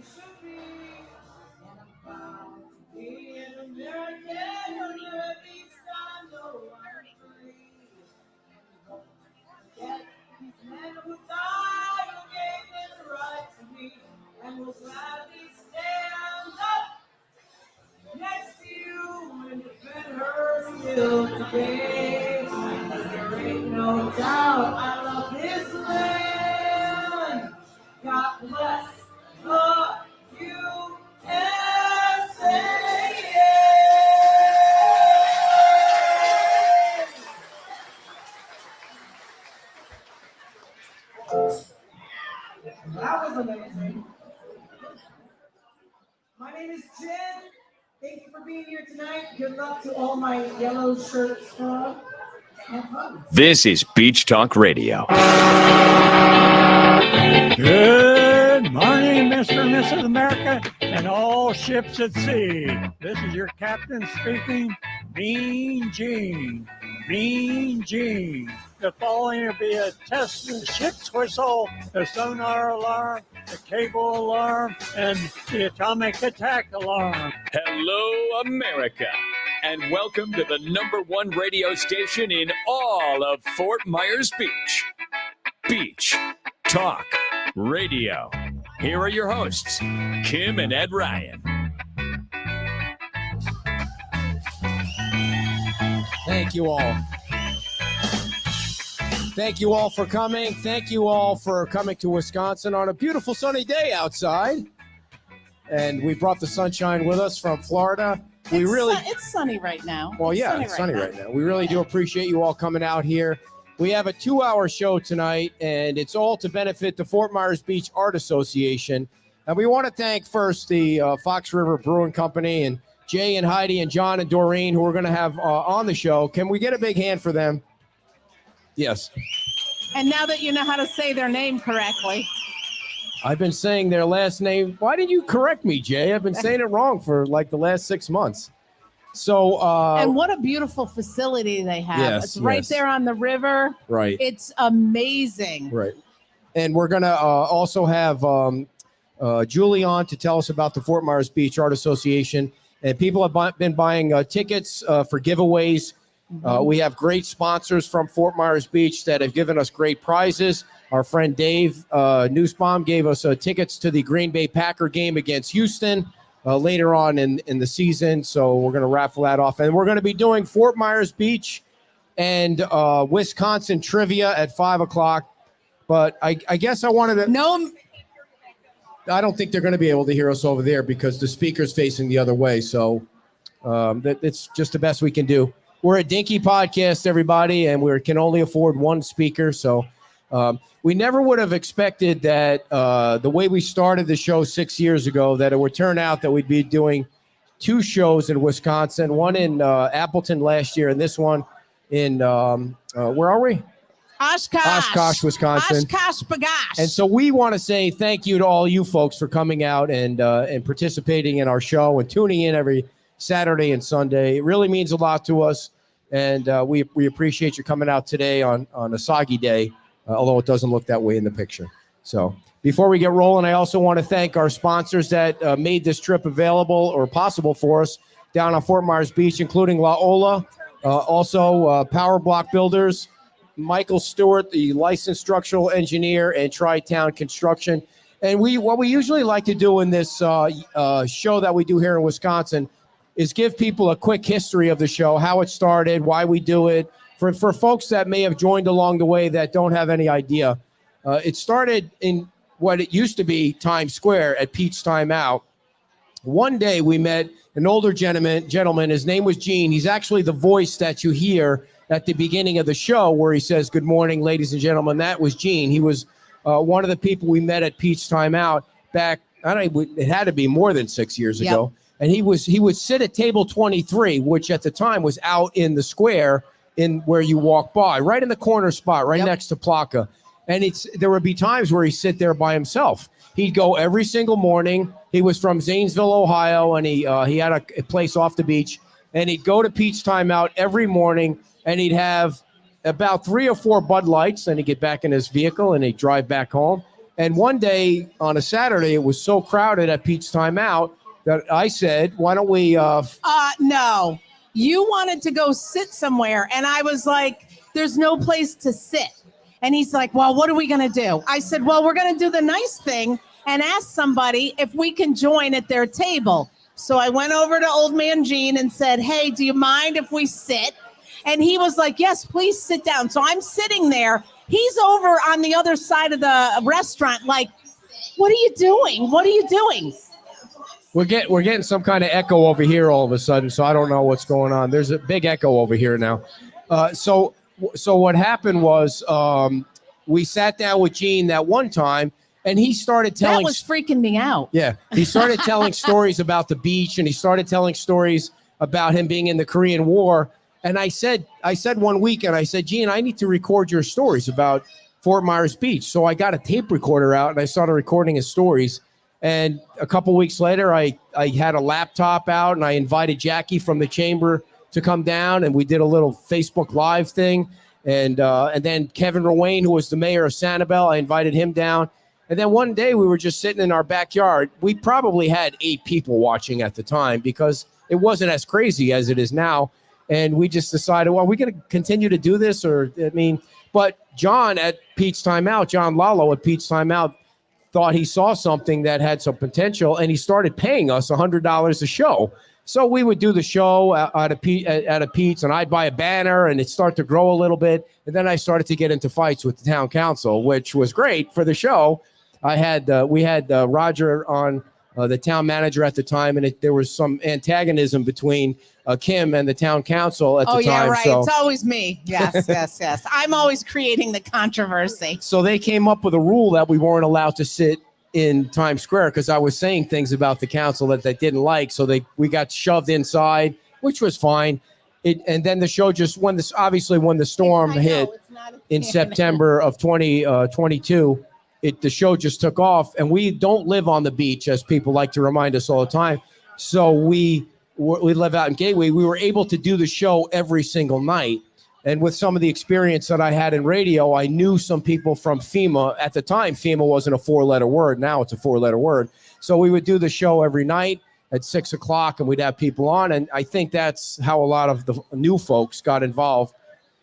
should be. And I'm proud to be an American. Under these I know I'm free. Yet these men who died who gave this right to me and will gladly stand up next to you and defend her still today. There ain't no doubt I love this land. God bless the USA. That was amazing. My name is Jen. Thank you for being here tonight. Good luck to all my yellow shirt squad. Have fun. This is Beach Talk Radio. Good morning, Mr. and Mrs. America, and all ships at sea. This is your captain speaking, Mean Gene. Mean Gene. The following will be a test of the ship's whistle, the sonar alarm, the cable alarm, and the atomic attack alarm. Hello, America, and welcome to the #1 radio station in all of Fort Myers Beach. Beach Talk Radio. Here are your hosts, Kim and Ed Ryan. Thank you all. Thank you all for coming. Thank you all for coming to Wisconsin on a beautiful sunny day outside. And we brought the sunshine with us from Florida. It's sunny right now. Well, yeah, it's sunny right now. We really do appreciate you all coming out here. We have a 2-hour show tonight, and it's all to benefit the Fort Myers Beach Art Association. And we want to thank first the Fox River Brewing Company and Jay and Heidi and John and Doreen, who we're going to have on the show. Can we get a big hand for them? Yes. And now that you know how to say their name correctly. I've been saying their last name. Why didn't you correct me, Jay? I've been saying it wrong for like the last 6 months. So, and what a beautiful facility they have. Yes, it's right there on the river. Right. It's amazing. Right. And we're going to also have Julie on to tell us about the Fort Myers Beach Art Association. And people have been buying tickets for giveaways. We have great sponsors from Fort Myers Beach that have given us great prizes. Our friend Dave Nussbaum gave us tickets to the Green Bay Packer game against Houston later on in the season. So we're going to raffle that off. And we're going to be doing Fort Myers Beach and Wisconsin trivia at 5 o'clock. But I guess I wanted to... No... I don't think they're going to be able to hear us over there because the speaker's facing the other way. So it's just the best we can do. We're a dinky podcast, everybody, and we can only afford one speaker. So we never would have expected that the way we started the show 6 years ago, that it would turn out that we'd be doing 2 shows in Wisconsin, one in Appleton last year and this one in, where are we? Oshkosh, Wisconsin. Oshkosh, Bagosh. And so we want to say thank you to all you folks for coming out and participating in our show and tuning in every Saturday and Sunday. It really means a lot to us, and we appreciate you coming out today on a soggy day, although it doesn't look that way in the picture. So before we get rolling, I also want to thank our sponsors that made this trip available or possible for us down on Fort Myers Beach, including La Ola, also Power Block Builders, Michael Stewart, the licensed structural engineer, and Tri-Town Construction. And what we usually like to do in this show that we do here in Wisconsin is give people a quick history of the show, how it started, why we do it. For folks that may have joined along the way that don't have any idea, it started in what it used to be Times Square at Pete's Time Out. One day we met an older gentleman. His name was Gene. He's actually the voice that you hear at the beginning of the show where he says, "Good morning, ladies and gentlemen." That was Gene. He was one of the people we met at Pete's Time Out back, it had to be more than 6 years ago. And he would sit at table 23, which at the time was out in the square in where you walk by, right in the corner spot, right next to Plaka. And there would be times where he'd sit there by himself. He'd go every single morning. He was from Zanesville, Ohio, and he had a place off the beach. And he'd go to Pete's Time Out every morning, and he'd have about 3 or 4 Bud Lights. Then he'd get back in his vehicle, and he'd drive back home. And one day on a Saturday, it was so crowded at Pete's Timeout that I said, why don't we... No. You wanted to go sit somewhere, and I was like, there's no place to sit. And he's like, well, what are we going to do? I said, well, we're going to do the nice thing and ask somebody if we can join at their table. So I went over to Old Man Gene and said, hey, do you mind if we sit? And he was like, yes, please sit down. So I'm sitting there. He's over on the other side of the restaurant like, what are you doing? What are you doing? We're getting some kind of echo over here all of a sudden, so I don't know what's going on. There's a big echo over here now. So what happened was we sat down with Gene that one time, and he started telling... That was freaking me out. Yeah, he started telling stories about the beach, and he started telling stories about him being in the Korean War. And I said one weekend, I said, Gene, I need to record your stories about Fort Myers Beach. So I got a tape recorder out, and I started recording his stories. And a couple weeks later, I had a laptop out, and I invited Jackie from the chamber to come down, and we did a little Facebook Live thing. And then Kevin Rowane, who was the mayor of Sanibel, I invited him down. And then one day we were just sitting in our backyard. We probably had 8 people watching at the time because it wasn't as crazy as it is now. And we just decided, well, are we going to continue to do this? But John at Pete's Timeout, John Lalo at Pete's Timeout, thought he saw something that had some potential, and he started paying us $100 a show. So we would do the show at a Pete's, and I'd buy a banner, and it'd start to grow a little bit. And then I started to get into fights with the town council, which was great for the show. We had Roger on, the town manager at the time, and there was some antagonism between Kim and the town council at the time. Oh, yeah, right. So, it's always me. Yes, yes. I'm always creating the controversy. So they came up with a rule that we weren't allowed to sit in Times Square because I was saying things about the council that they didn't like. So we got shoved inside, which was fine. And then the show just, when the storm hit in September of 2022, the show just took off. And we don't live on the beach, as people like to remind us all the time. So we live out in Gateway. We were able to do the show every single night. And with some of the experience that I had in radio, I knew some people from FEMA. At the time, FEMA wasn't a 4-letter word. Now it's a 4-letter word. So we would do the show every night at 6 o'clock, and we'd have people on. And I think that's how a lot of the new folks got involved.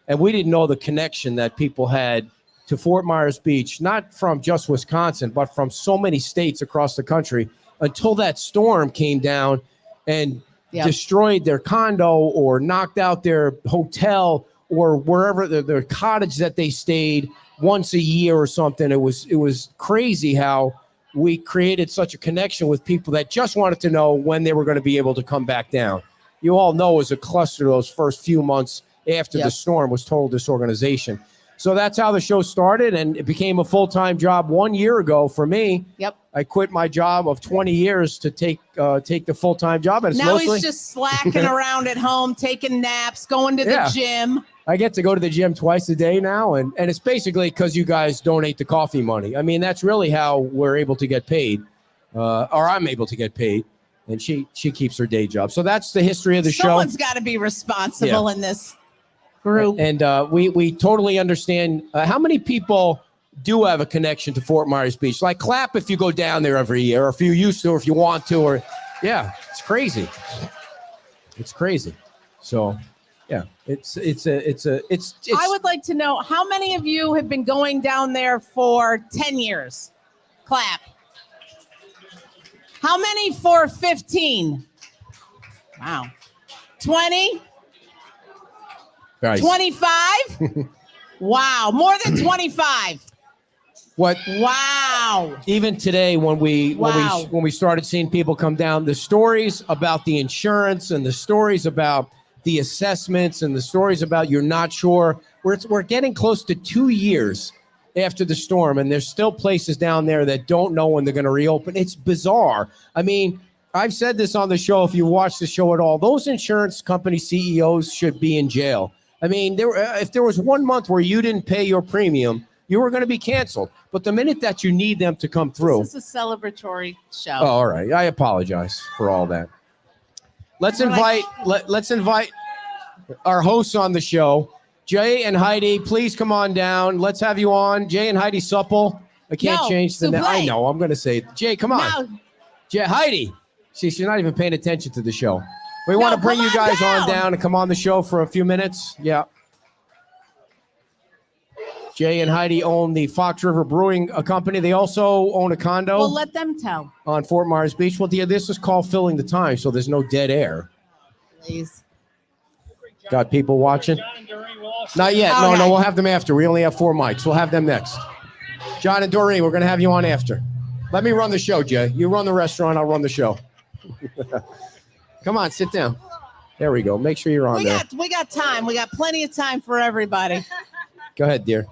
And we didn't know the connection that people had to Fort Myers Beach, not from just Wisconsin, but from so many states across the country, until that storm came down and destroyed their condo or knocked out their hotel or wherever their cottage that they stayed once a year or something. It was crazy how we created such a connection with people that just wanted to know when they were going to be able to come back down. You all know, as a cluster, those first few months after the storm was total disorganization. So that's how the show started, and it became a full-time job 1 year ago for me. Yep. I quit my job of 20 years to take the full-time job. And now he's just slacking around at home, taking naps, going to the gym. I get to go to the gym twice a day now, and it's basically because you guys donate the coffee money. I mean, that's really how we're able to get paid, or I'm able to get paid, and she keeps her day job. So that's the history of the show. Someone's got to be responsible in this group. And we totally understand how many people do have a connection to Fort Myers Beach. Like, clap if you go down there every year, or if you used to, or if you want to, or it's crazy. It's crazy. So, yeah, it's. I would like to know, how many of you have been going down there for 10 years? Clap. How many for 15? Wow. 20? Nice. 25? Wow, more than 25. What? Wow. Even today, when we started seeing people come down, the stories about the insurance and the stories about the assessments and the stories about you're not sure. We're getting close to 2 years after the storm, and there's still places down there that don't know when they're going to reopen. It's bizarre. I mean, I've said this on the show. If you watch the show at all, those insurance company CEOs should be in jail. I mean, if there was 1 month where you didn't pay your premium, you were going to be canceled. But the minute that you need them to come through. This is a celebratory show. Oh, all right. I apologize for all that. Let's invite our hosts on the show. Jay and Heidi, please come on down. Let's have you on. Jay and Heidi Supple. I can't No, change the name. I Souffle. know. I'm going to say it. Jay, come on. No, Jay, Heidi. See, she's not even paying attention to the show. We want to bring come you on guys on down. down and come on the show for a few minutes. Yeah. Jay and Heidi own the Fox River Brewing Company. They also own a condo well, let them tell, on Fort Myers Beach. Well, dear, this is called filling the time, so there's no dead air. please. Got people watching? Not yet. All No, right. we'll have them after. We only have 4 mics. We'll have them next. John and Doreen, we're going to have you on after. Let me run the show, Jay. You run the restaurant. I'll run the show. Come on, sit down. There we go. Make sure you're on there. We got time. We got plenty of time for everybody. Go ahead, dear.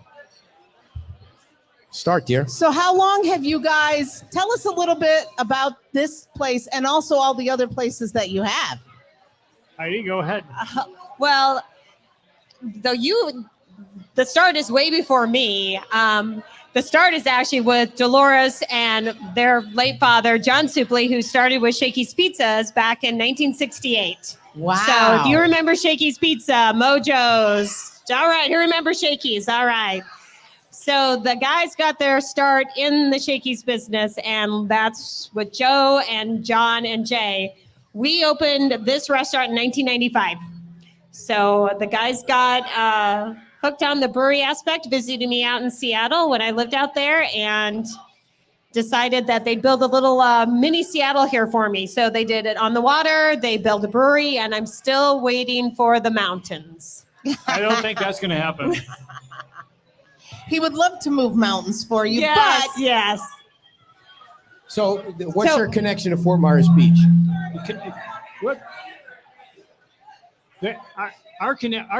Start, dear. So how long have you guys, tell us a little bit about this place and also all the other places that you have. Heidi, go ahead. Well, the start is way before me. The start is actually with Dolores and their late father, John Supley, who started with Shakey's Pizzas back in 1968. Wow. So if you remember Shakey's Pizza, Mojo's, all right, who remembers Shakey's? All right. So the guys got their start in the Shakey's business, and that's with Joe and John and Jay. We opened this restaurant in 1995. So the guys got hooked on the brewery aspect, visited me out in Seattle when I lived out there, and decided that they'd build a little mini Seattle here for me. So they did it on the water, they built a brewery, and I'm still waiting for the mountains. I don't think that's going to happen. He would love to move mountains for you, Yes, but yes. So, what's So- your connection to Fort Myers Beach? What? Our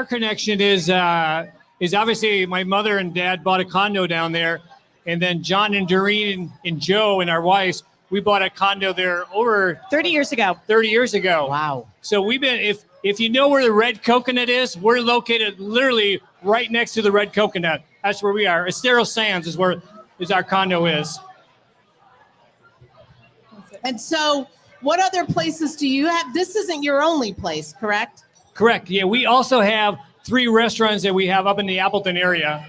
connection is obviously my mother and dad bought a condo down there, and then John and Doreen and Joe and our wives, we bought a condo there over 30 years ago. 30 years ago. wow. So we've been, if you know where the Red Coconut is, we're located literally right next to the Red Coconut. That's where we are. Estero Sands is where our condo is. And so what other places do you have? This isn't your only place, correct? Correct. Yeah, we also have 3 restaurants that we have up in the Appleton area.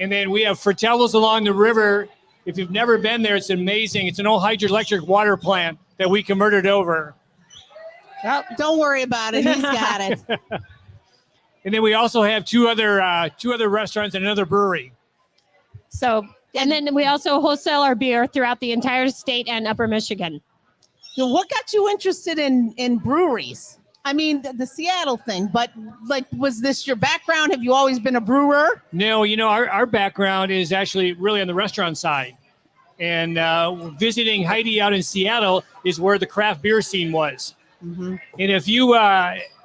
And then we have Fratello's along the river. If you've never been there, it's amazing. It's an old hydroelectric water plant that we converted over. Oh, don't worry about it. He's got it. And then we also have two other restaurants and another brewery. So, and then we also wholesale our beer throughout the entire state and Upper Michigan. So what got you interested in breweries? I mean, the Seattle thing, but like, was this your background? Have you always been a brewer? No, our background is actually really on the restaurant side. And visiting Heidi out in Seattle is where the craft beer scene was. Mm-hmm. And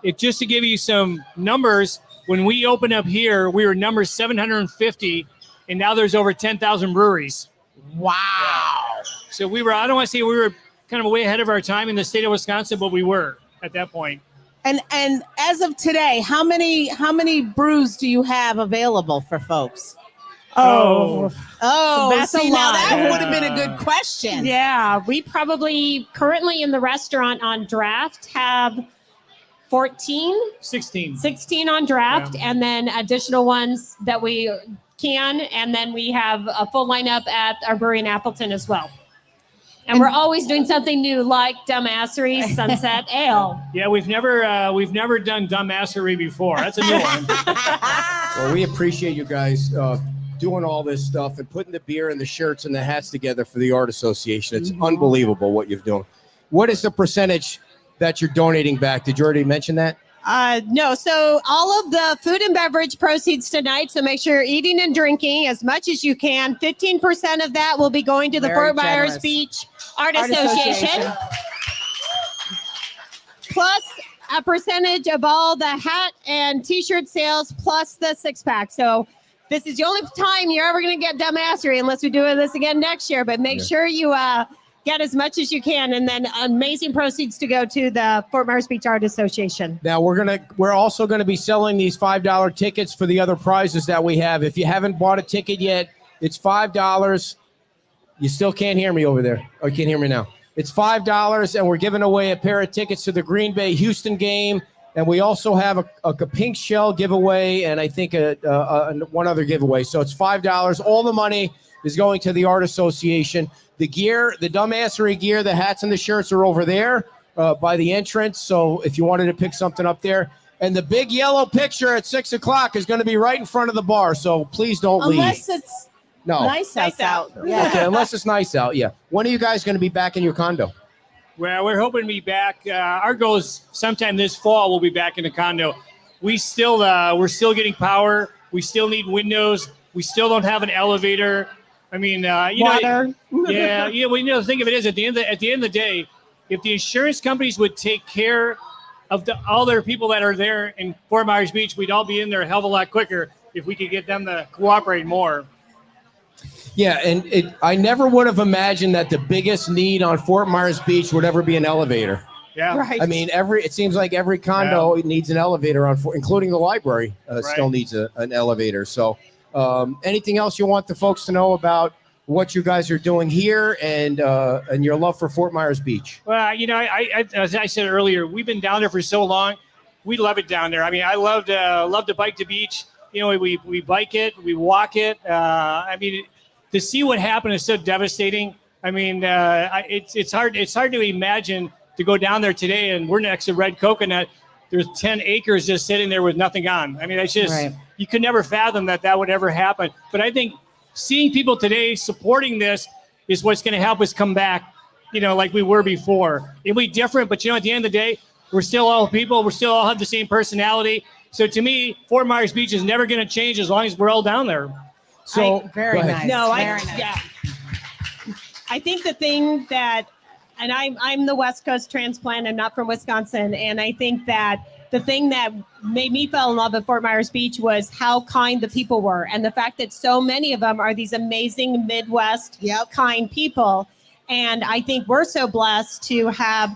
if just to give you some numbers, when we opened up here, we were number 750, and now there's over 10,000 breweries. Wow. So I don't want to say we were kind of way ahead of our time in the state of Wisconsin, but we were at that point. And as of today, how many brews do you have available for folks? Oh, that's see, a now lot. that would have been a good question. yeah. We probably currently in the restaurant on draft have 16. 16 on draft, and then additional ones that we can. And then we have a full lineup at our brewery in Appleton as well. And we're always doing something new, like Dumbassery Sunset Ale. Yeah, we've never done Dumbassery before. That's a new one. Well, we appreciate you guys doing all this stuff and putting the beer and the shirts and the hats together for the Art Association. It's unbelievable what you're doing. What is the percentage that you're donating back? Did you already mention that? No, so all of the food and beverage proceeds tonight, so make sure you're eating and drinking as much as you can. 15% of that will be going to the Very Fort Myers generous. Beach Art Association. Plus a percentage of all the hat and t-shirt sales, plus the 6-pack. So this is the only time you're ever going to get Dumbassery unless we do this again next year. But make sure you get as much as you can, and then amazing proceeds to go to the Fort Myers Beach Art Association. Now we're also gonna be selling these $5 tickets for the other prizes that we have. If you haven't bought a ticket yet, it's $5. You still can't hear me over there. Oh, you can't hear me now. It's $5, and we're giving away a pair of tickets to the Green Bay Houston game. And we also have a pink shell giveaway, and I think one other giveaway. So it's $5. All the money is going to the Art Association. The gear, the dumbassery gear, the hats and the shirts are over there by the entrance. So if you wanted to pick something up there. And the big yellow picture at 6 o'clock is going to be right in front of the bar. So please don't leave. Unless it's nice out. Yeah. Okay, unless it's nice out, yeah. When are you guys going to be back in your condo? Well, we're hoping to be back. Our goal is sometime this fall we'll be back in the condo. We're still getting power. We still need windows. We still don't have an elevator. I mean, Water. The thing of it is, at the end of the day, if the insurance companies would take care of all their people that are there in Fort Myers Beach, we'd all be in there a hell of a lot quicker if we could get them to cooperate more. Yeah, and I never would have imagined that the biggest need on Fort Myers Beach would ever be an elevator. Yeah. Right. I mean, it seems like every condo needs an elevator including the library still needs an elevator. So anything else you want the folks to know about what you guys are doing here and your love for Fort Myers Beach? Well, as I said earlier, we've been down there for so long. We love it down there. I mean, I love to bike the beach. We bike it, we walk it. To see what happened is so devastating. I mean, it's hard to imagine to go down there today and we're next to Red Coconut. There's 10 acres just sitting there with nothing on. I mean, it's just, You could never fathom that would ever happen. But I think seeing people today supporting this is what's going to help us come back, like we were before. It'll be different, but at the end of the day, we're still all people. We still all have the same personality. So to me, Fort Myers Beach is never going to change as long as we're all down there. So very nice. No, very nice. Yeah. I think the thing that, and I'm the West Coast transplant. I'm not from Wisconsin, and I think that the thing that made me fall in love with Fort Myers Beach was how kind the people were, and the fact that so many of them are these amazing Midwest kind people. And I think we're so blessed to have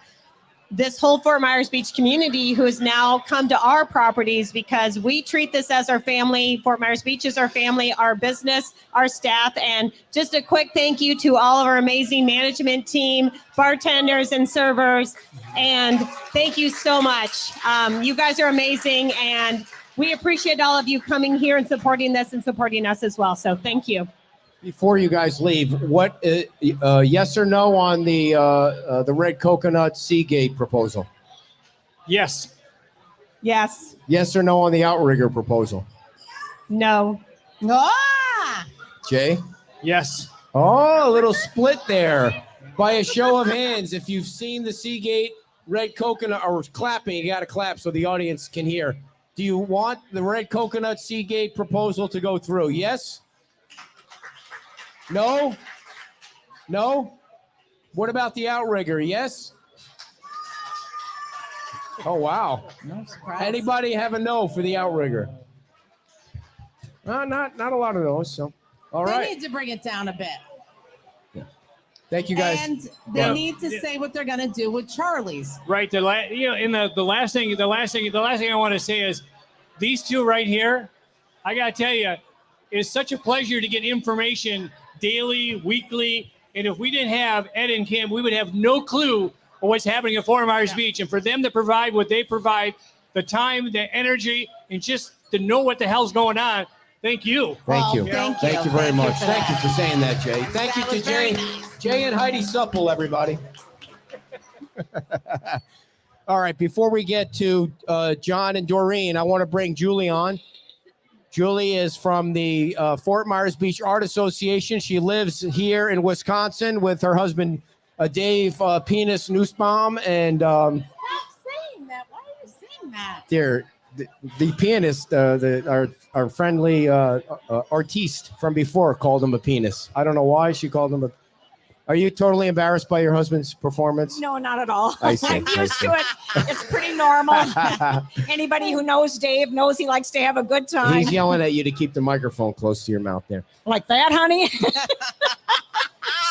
this whole Fort Myers Beach community who has now come to our properties because we treat this as our family. Fort Myers Beach is our family, our business, our staff. And just a quick thank you to all of our amazing management team, bartenders and servers. And thank you so much. You guys are amazing. And we appreciate all of you coming here and supporting this and supporting us as well. So thank you. Before you guys leave, what yes or no on the Red Coconut Seagate proposal? Yes. Yes. Yes or no on the Outrigger proposal? No. Ah! Jay? Yes. Oh, a little split there. By a show of hands, if you've seen the Seagate Red Coconut, or clapping, you got to clap so the audience can hear. Do you want the Red Coconut Seagate proposal to go through? Yes? No? No? What about the Outrigger? Yes? Oh, wow. No surprise. Anybody have a no for the Outrigger? Not a lot of those. So, all They right. need to bring it down a bit. Thank you, guys. And they need to say what they're going to do with Charlie's. Right. The last thing I want to say is these two right here. I got to tell you, it's such a pleasure to get information daily, weekly. And if we didn't have Ed and Kim, we would have no clue of what's happening at Fort Myers Beach. And for them to provide what they provide, the time, the energy, and just to know what the hell's going on. Thank you. Thank you. Thank you. Very much. for Thank you that. for saying that, Jay. Thank you That to was very Jay. nice. Jay and Heidi Supple, everybody. All right, before we get to John and Doreen, I want to bring Julie on. Julie is from the Fort Myers Beach Art Association. She lives here in Wisconsin with her husband, Dave Penis Nussbaum. And Stop saying that. Why are you saying that? they're the pianist, our friendly artiste from before called him a penis. I don't know why she called him a. Are you totally embarrassed by your husband's performance? No, not at all. I see, I'm I used see. to it. It's pretty normal. Anybody who knows Dave knows he likes to have a good time. He's yelling at you to keep the microphone close to your mouth there. Like that, honey?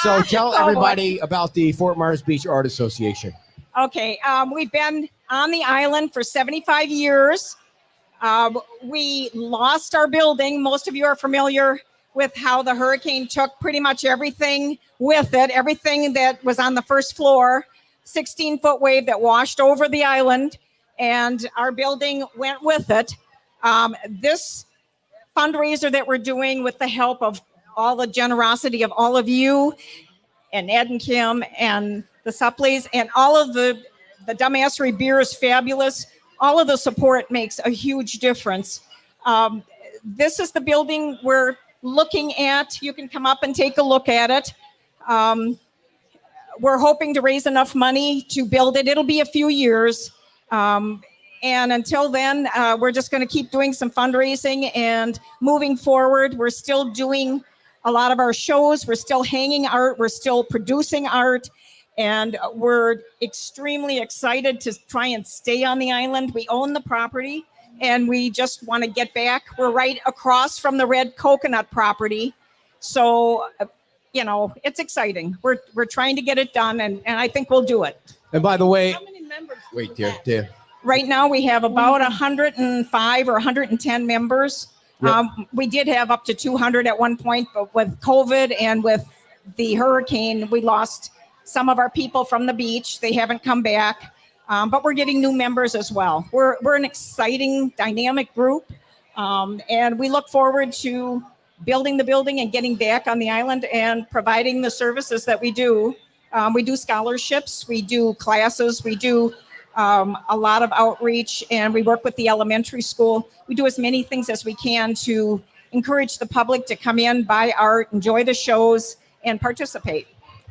So tell boy. everybody about the Fort Myers Beach Art Association. Okay, we've been on the island for 75 years. We lost our building. Most of you are familiar with how the hurricane took pretty much everything with it, everything that was on the first floor, 16-foot wave that washed over the island, and our building went with it. This fundraiser that we're doing with the help of all the generosity of all of you and Ed and Kim and the Suppleys and all of the Dumbassery beer is fabulous. All of the support makes a huge difference. This is the building we're looking at. You can come up and take a look at it. We're hoping to raise enough money to build it. It'll be a few years. And until then, we're just going to keep doing some fundraising and moving forward. We're still doing a lot of our shows. We're still hanging art. We're still producing art. And we're extremely excited to try and stay on the island. We own the property and we just want to get back. We're right across from the Red Coconut property. So, it's exciting. We're trying to get it done and I think we'll do it. And by the way, How many members? wait, dear. Right now we have about 105 or 110 members. Yep. We did have up to 200 at one point, but with COVID and with the hurricane, we lost some of our people from the beach. They haven't come back, but we're getting new members as well. We're an exciting, dynamic group, and we look forward to building the building and getting back on the island and providing the services that we do. We do scholarships, we do classes, we do a lot of outreach, and we work with the elementary school. We do as many things as we can to encourage the public to come in, buy art, enjoy the shows, and participate.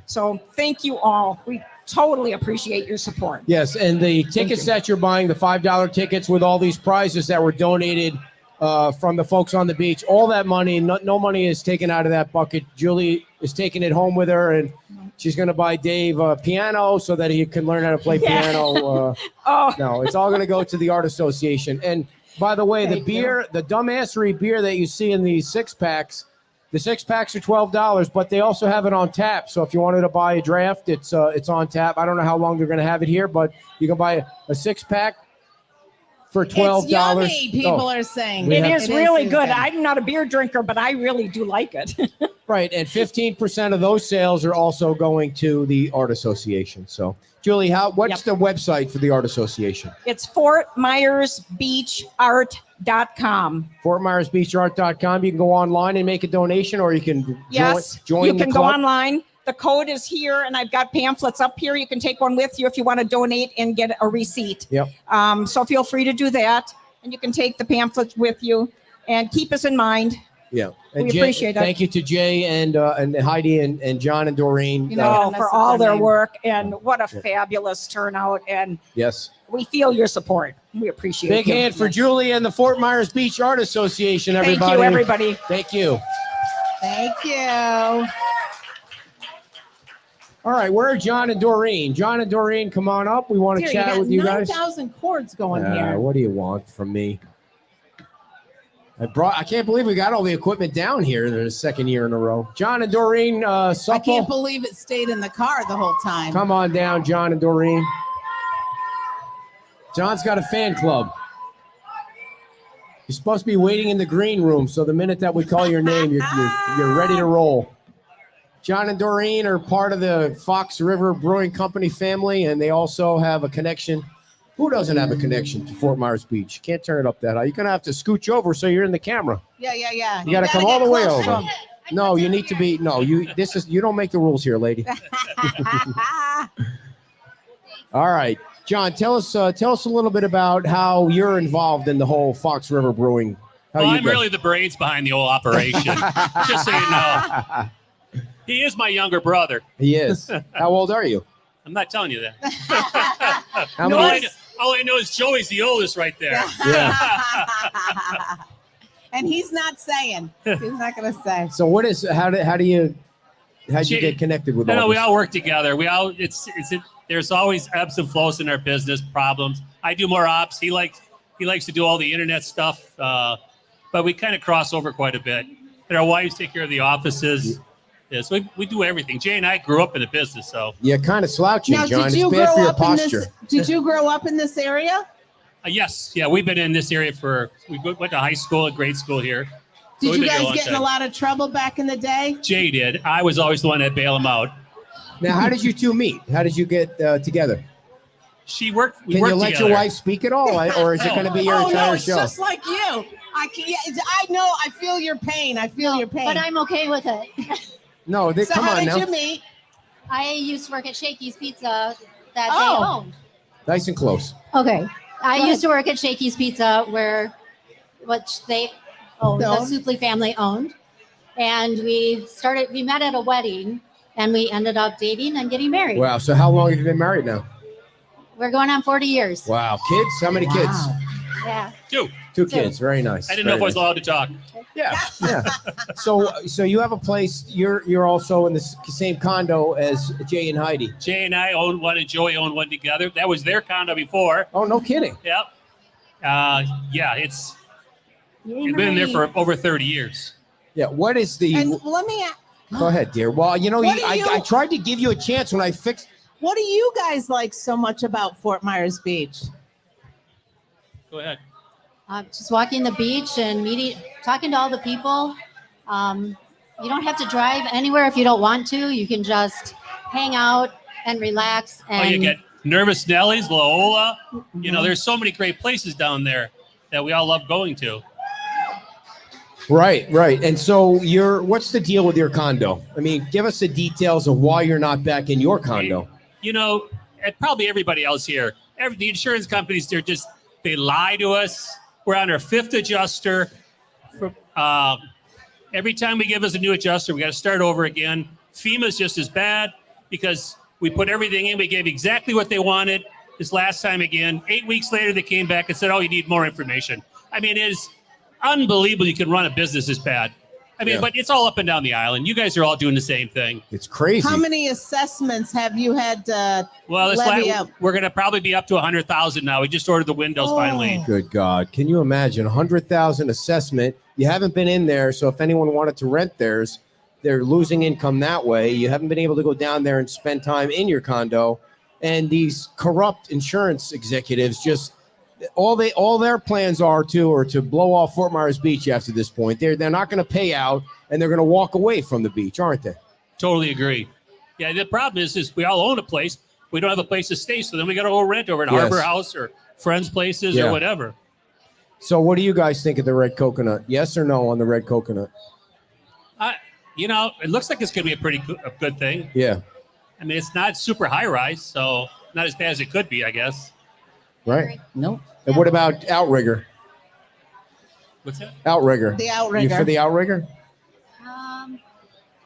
So thank you all. We totally appreciate your support. Yes, and the tickets that you're buying, the $5 tickets with all these prizes that were donated from the folks on the beach, all that money, no money is taken out of that bucket. Julie is taking it home with her, and she's going to buy Dave a piano so that he can learn how to play piano. No, it's all going to go to the Art Association. And by the way, the Dumbassery beer that you see in these 6-packs, the 6-packs are $12, but they also have it on tap. So if you wanted to buy a draft, it's on tap. I don't know how long they're going to have it here, but you can buy a 6-pack for $12. It's yummy, people are saying. It is really good. good. I'm not a beer drinker, but I really do like it. Right, and 15% of those sales are also going to the Art Association. So, Julie, what's the website for the Art Association? It's FortMyersBeachArt.com. FortMyersBeachArt.com. You can go online and make a donation, or you can join you the can club. go online. The code is here, and I've got pamphlets up here. You can take one with you if you want to donate and get a receipt. Yep. So feel free to do that, and you can take the pamphlets with you and keep us in mind. Yeah, and We appreciate it. Thank you to Jay and Heidi and John and Doreen. For all their work, and what a fabulous turnout. And Yes. we feel your support. We appreciate it. Big hand for Julie and the Fort Myers Beach Art Association, everybody. Thank you, everybody. Thank you. Thank you. All right, where are John and Doreen? John and Doreen, come on up. We want to Dear, chat you with you got guys. 9,000 cords going here. What do you want from me? I can't believe we got all the equipment down here the second year in a row. John and Doreen, I supple. can't believe it stayed in the car the whole time. Come on down, John and Doreen. John's got a fan club. You're supposed to be waiting in the green room, so the minute that we call your name, you're ready to roll. John and Doreen are part of the Fox River Brewing Company family, and they also have a connection. Who doesn't have a connection to Fort Myers Beach? Can't turn it up that high. You're going to have to scooch over so you're in the camera. Yeah. You got to come all the way over. No, you need to be. No, you don't make the rules here, lady. All right, John, tell us a little bit about how you're involved in the whole Fox River Brewing. Well, I'm really the brains behind the whole operation. Just so you know. He is my younger brother. He is. How old are you? I'm not telling you that. How many? All I know is Joey's the oldest right there. Yeah. And he's not saying. He's not going to say. So what is? How'd you get connected with? We all work together. There's always ebbs and flows in our business, problems. I do more ops. He likes to do all the internet stuff, but we kind of cross over quite a bit. And our wives take care of the offices. Yes, we do everything. Jay and I grew up in the business, so yeah, kind of slouchy, now, John. did you it's bad grow for your up posture. in this? Did you grow up in this area? yes, yeah, we've been in this area we went to high school and grade school here. So Did you we've been here guys get in a lot of trouble back in the day? Jay did. I was always the one that bail him out. Now, how did you two meet? How did you get together? She worked. We Can worked you let together. your wife speak at all, or is it going to be your Oh entire no, it's show? just like you. I know. I feel your pain. I feel your pain. But I'm okay with it. No, so come how on did now. you meet? I used to work at Shakey's Pizza that Oh. they owned. Nice and close. Okay. I Go used to work at Shakey's Pizza which they owned, the Owned. Suplee family owned. And we met at a wedding and we ended up dating and getting married. Wow. So how long have you been married now? We're going on 40 years. Wow. Kids? How many kids? Yeah. Two kids. Very nice. I didn't know if I was allowed to talk. Yeah. Yeah. So you have a place. You're also in the same condo as Jay and Heidi. Jay and I owned one, and Joey owned one together. That was their condo before. Oh, no kidding. Yep. Yeah, it's been there for over 30 years. Yeah. What is the? And let me. Go ahead, dear. Well, you know, What do you- I tried to give you a chance when I fixed. What do you guys like so much about Fort Myers Beach? Go ahead. Just walking the beach and talking to all the people. You don't have to drive anywhere if you don't want to. You can just hang out and relax. And You get Nervous Nellies, Loyola. You know, there's so many great places down there that we all love going to. Right. And so what's the deal with your condo? I mean, give us the details of why you're not back in your condo. You know, and probably everybody else here, the insurance companies, they lie to us. We're on our 5th adjuster. Every time we give us a new adjuster, we got to start over again. FEMA's just as bad because we put everything in. We gave exactly what they wanted this last time again. 8 weeks later, they came back and said, oh, you need more information. I mean, it is unbelievable you can run a business this bad. I mean, but it's all up and down the island. You guys are all doing the same thing. It's crazy. How many assessments have you had to levy up? We're going to probably be up to 100,000 now. We just ordered the windows finally. Good God. Can you imagine 100,000 assessment? You haven't been in there. So if anyone wanted to rent theirs, they're losing income that way. You haven't been able to go down there and spend time in your condo. And these corrupt insurance executives just all their plans are to blow off Fort Myers Beach after this point. They're not going to pay out and they're going to walk away from the beach, aren't they? Totally agree. Yeah, the problem is we all own a place. We don't have a place to stay, so then we got to go rent over at Harbor House or friends' places or whatever. So what do you guys think of the red coconut? Yes or no on the red coconut? You know, it looks like it's going to be a good thing. Yeah. I mean, it's not super high rise, so not as bad as it could be, I guess. Right? No. And what about Outrigger? What's that? Outrigger. The Outrigger. You for the Outrigger?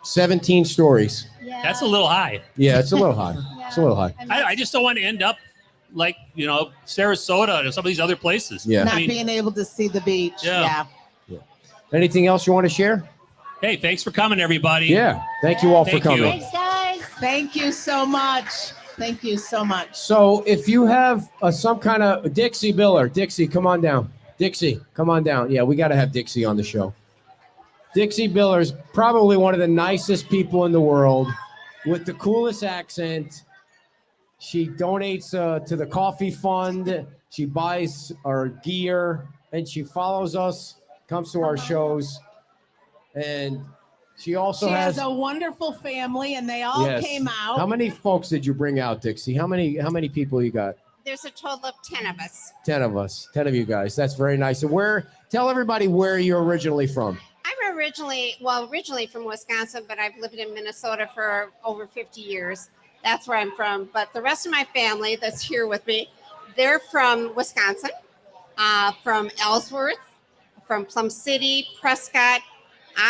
17 stories. Yeah. That's a little high. Yeah, it's a little high. Yeah. It's a little high. I just don't want to end up like, you know, Sarasota or some of these other places. Yeah. Not I mean, being able to see the beach. Yeah. Anything else you want to share? hey, thanks for coming, everybody. Yeah. Thank you all for Thank coming. you. Thanks, guys. Thank you so much. Thank you so much. So if you have some kind of Dixie Biller, Dixie, come on down. Dixie, come on down. Yeah, we got to have Dixie on the show. Dixie Biller is probably one of the nicest people in the world with the coolest accent. She donates to the coffee fund. She buys our gear and she follows us, comes to our shows. And she also She has has a wonderful family and they all Yes. came out. How many folks did you bring out, Dixie? How many people you got? There's a total of 10 of us. 10 of us. 10 of you guys. That's very nice. And tell everybody where you're originally from. I'm originally from Wisconsin, but I've lived in Minnesota for over 50 years. That's where I'm from. But the rest of my family that's here with me, they're from Wisconsin, from Ellsworth, from Plum City, Prescott,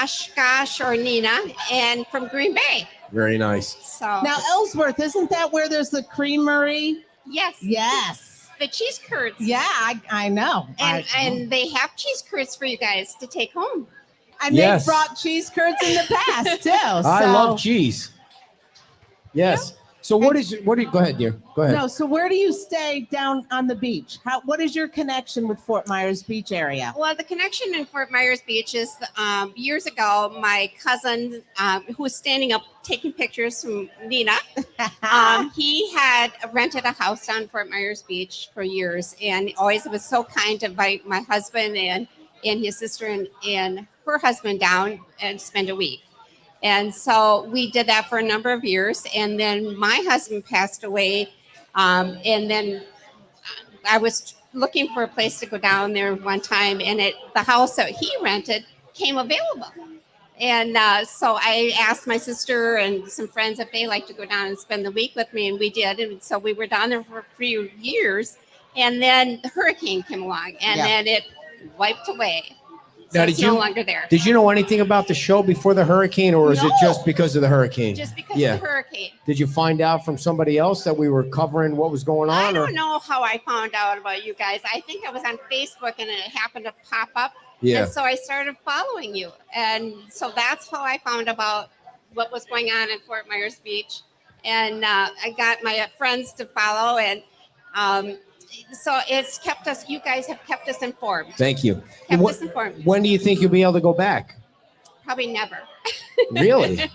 Oshkosh or Neenah, and from Green Bay. Very nice. So Now, Ellsworth, isn't that where there's the creamery? yes, Yes. the cheese curds. Yeah, I know. And they have cheese curds for you guys to take home. And Yes. they brought cheese curds in the past too. I so- love cheese. Yes. So go ahead, dear. Go ahead. No, so where do you stay down on the beach? What is your connection with Fort Myers Beach area? Well, the connection in Fort Myers Beach is years ago, my cousin, who was standing up taking pictures from Neenah, he had rented a house down Fort Myers Beach for years and always was so kind to invite my husband and his sister and her husband down and spend a week. And so we did that for a number of years. And then my husband passed away And then I was looking for a place to go down there one time, and the house that he rented came available. And so I asked my sister and some friends if they like to go down and spend the week with me, and we did. And so we were down there for a few years, and then the hurricane came along, and then it wiped away. So Now, it's no longer there. Did you know anything about the show before the hurricane, or is it just because of the hurricane? Just because of the hurricane. Did you find out from somebody else that we were covering what was going on? I don't know how I found out about you guys. I think I was on Facebook and it happened to pop up. Yeah. And so I started following you. And so that's how I found about what was going on in Fort Myers Beach. And I got my friends to follow. And so it's kept us, you guys have kept us informed. Thank you. Kept us informed. When do you think you'll be able to go back? Probably never. Really?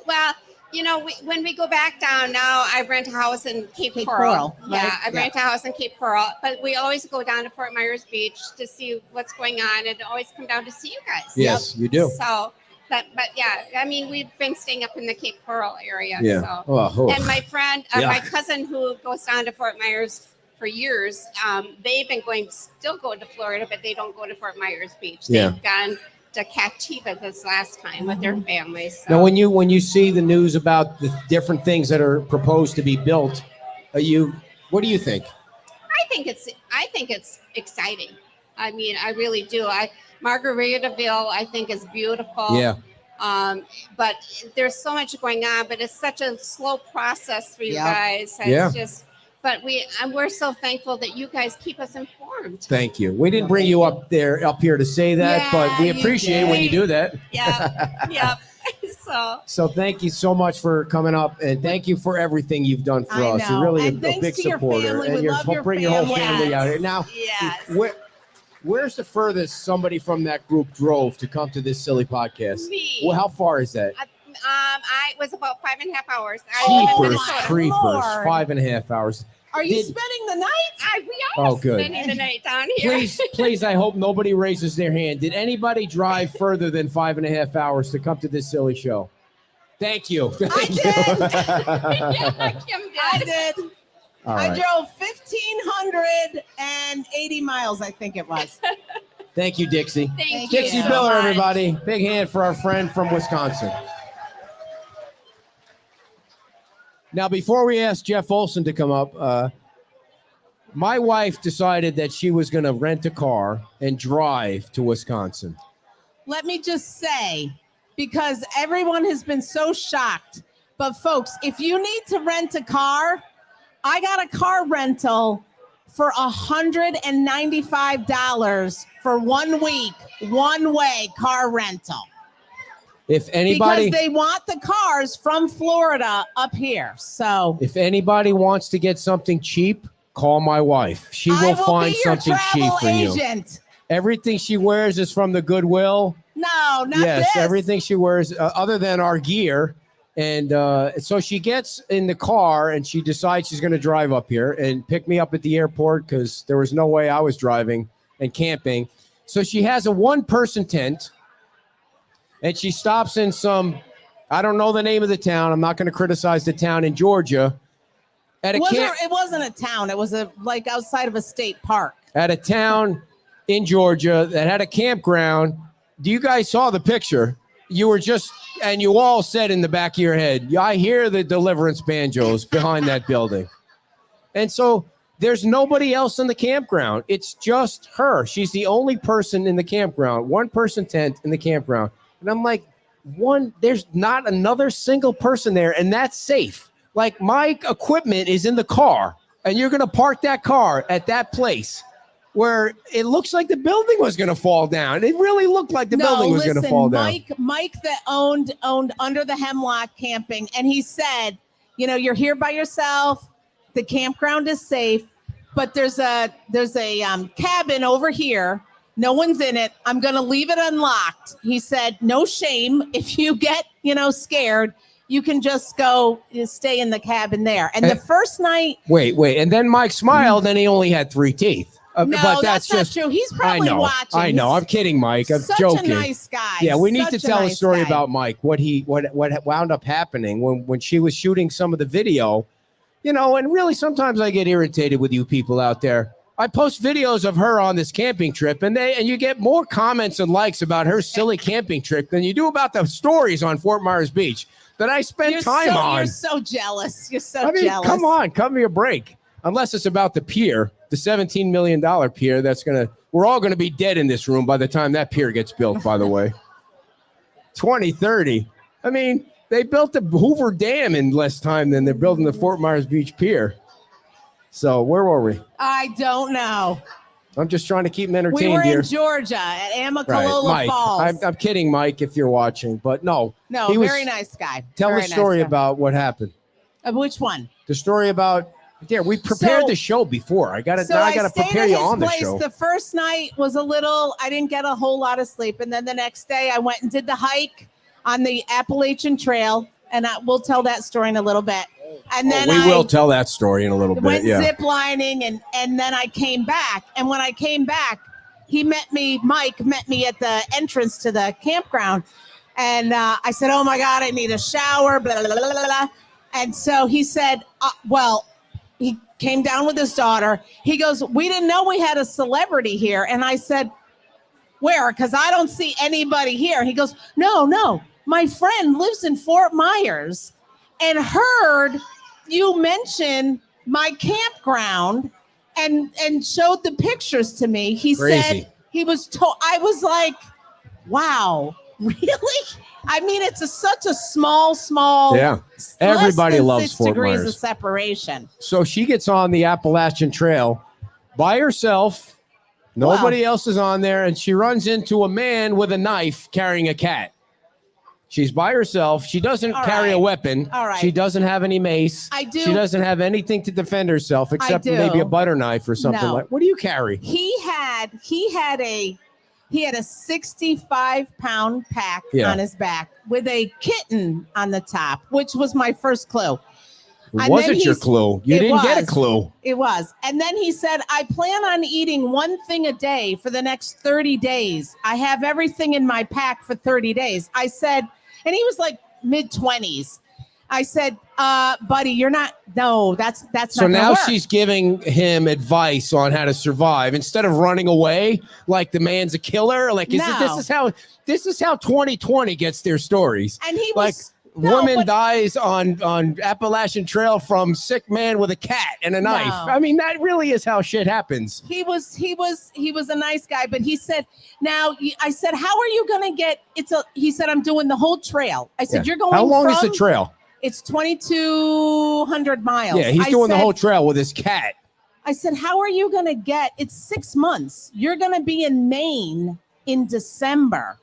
Well, you know, when we go back down now, I rent a house in Cape Coral. Yeah, right? I rent a house in Cape Coral, but we always go down to Fort Myers Beach to see what's going on, and always come down to see you guys. Yes, you do. So, but yeah, I mean, we've been staying up in the Cape Coral area. Yeah. So. Oh, And my friend, Yeah. my cousin who goes down to Fort Myers for years, they've been still go to Florida, but they don't go to Fort Myers Beach. Yeah. They've gone to Captiva this last time with their families. So. Now, when you see the news about the different things that are proposed to be built, what do you think? I think it's exciting. I mean, I really do. Margaritaville, I think, is beautiful. Yeah. But there's so much going on, but it's such a slow process for you guys. It's Yeah. just, but we're so thankful that you guys keep us informed. Thank you. We didn't bring you up here to say that, Yeah, but we you appreciate when you did. do that. Yeah. So thank you so much for coming up, and thank you for everything you've done for I us. know. You're really And a thanks big to your supporter, family. and We love your bring your whole family. family out here. Now, Yes. where's the furthest somebody from that group drove to come to this silly podcast? Me. Well, how far is that? I was about 5.5 hours. I live in Jeepers Minnesota. creepers, Lord. 5.5 hours. Are you Did- spending the night? We are Oh, good. spending the night down here. Please, I hope nobody raises their hand. Did anybody drive further than 5.5 hours to come to this silly show? Thank you. I did. Yeah, Kim did. I did. All I right. drove 1,580 miles, I think it was. Thank you, Dixie. Thank Dixie you so Miller, much. everybody. Big hand for our friend from Wisconsin. Now, before we ask Jeff Olson to come up, my wife decided that she was going to rent a car and drive to Wisconsin. Let me just say, because everyone has been so shocked, but folks, if you need to rent a car, I got a car rental for $195 for 1 week, one-way car rental. If anybody, Because they want the cars from Florida up here. So if anybody wants to get something cheap, call my wife. She I will find be your something cheap travel for you. agent. Everything she wears is from the Goodwill. No, not Yes, this. everything she wears, other than our gear. And so she gets in the car and she decides she's going to drive up here and pick me up at the airport because there was no way I was driving and camping. So she has a one-person tent and she stops in I don't know the name of the town. I'm not going to criticize the town in Georgia. At a It wasn't a town. It was like outside of a state park. At a town in Georgia that had a campground. You guys saw the picture. You were and you all said in the back of your head, I hear the Deliverance banjos behind that building. And so there's nobody else in the campground. It's just her. She's the only person in the campground, one-person tent in the campground. And I'm like, there's not another single person there, and that's safe. Like, my equipment is in the car, and you're going to park that car at that place where it looks like the building was going to fall down. It really looked like the building was going to fall down. Mike that owned Under the Hemlock Camping, and he said, you're here by yourself. The campground is safe, but there's a cabin over here. No one's in it. I'm going to leave it unlocked. He said, no shame. If you get, scared, you can just go stay in the cabin there. And the first night. Wait. And then Mike smiled and he only had 3 teeth. No, but that's not true. He's probably watching. I know. I'm kidding, Mike. I'm such joking. a nice guy. Yeah, we need to Such a tell a nice story guy. about Mike. What wound up happening when she was shooting some of the video. You know, and really sometimes I get irritated with you people out there. I post videos of her on this camping trip, and you get more comments and likes about her silly camping trip than you do about the stories on Fort Myers Beach that I spent time on. You're so jealous. You're so I mean, jealous. come on, cut me a break. Unless it's about the pier, the $17 million pier we're all going to be dead in this room by the time that pier gets built, by the way. 2030. I mean, they built the Hoover Dam in less time than they're building the Fort Myers Beach Pier. So where were we? I don't know. I'm just trying to keep them entertained We were here. in Georgia at Amicalola Mike, Falls. I'm kidding, Mike, if you're watching, but no. No, he was, very nice guy. Tell Very the story nice guy. about what happened. Which one? The story about we prepared the show before. I got to prepare you on the show. The first night was I didn't get a whole lot of sleep, and then the next day I went and did the hike on the Appalachian Trail, and we'll tell that story in a little bit. And then we will tell that story in a little bit. Went Yeah. zip lining, and then I came back. And when I came back, Mike met me at the entrance to the campground. And I said, oh my God, I need a shower, blah, blah, blah, blah, blah. And so he said, he came down with his daughter. He goes, we didn't know we had a celebrity here. And I said, where? Because I don't see anybody here. He goes, no, my friend lives in Fort Myers and heard you mention my campground and showed the pictures to me. He Crazy. said he was told. I was like, wow, really? I mean, it's such a small. Yeah. Everybody loves 6 Fort degrees Myers. of separation. So she gets on the Appalachian Trail by herself. Nobody else is on there, and she runs into a man with a knife carrying a cat. She's by herself. She doesn't carry a weapon. All right. She doesn't have any mace. I do. She doesth have anything to defend herself except maybe a butter knife or something No. like. What do you carry? He had a 65-pound pack on his back with a kitten on the top, which was my first clue. It wasn't your clue. You didn't get a clue. It was. And then he said, I plan on eating one thing a day for the next 30 days. I have everything in my pack for 30 days. I said, and he was like mid-20s. I said, buddy, you're not, no, that's not So gonna now work. she's giving him advice on how to survive instead of running away like the man's a killer. Like, this is how 2020 gets their stories. And he like, was woman dies on Appalachian Trail from sick man with a cat and a knife. I mean, that really is how shit happens. He was a nice guy, but he said, I said, how are you going to get, he said, I'm doing the whole trail. I said, you're going How long is the trail? It's 2,200 miles. Yeah, he's doing the whole trail with his cat. I said, how are you going to it's 6 months. You're going to be in Maine in December.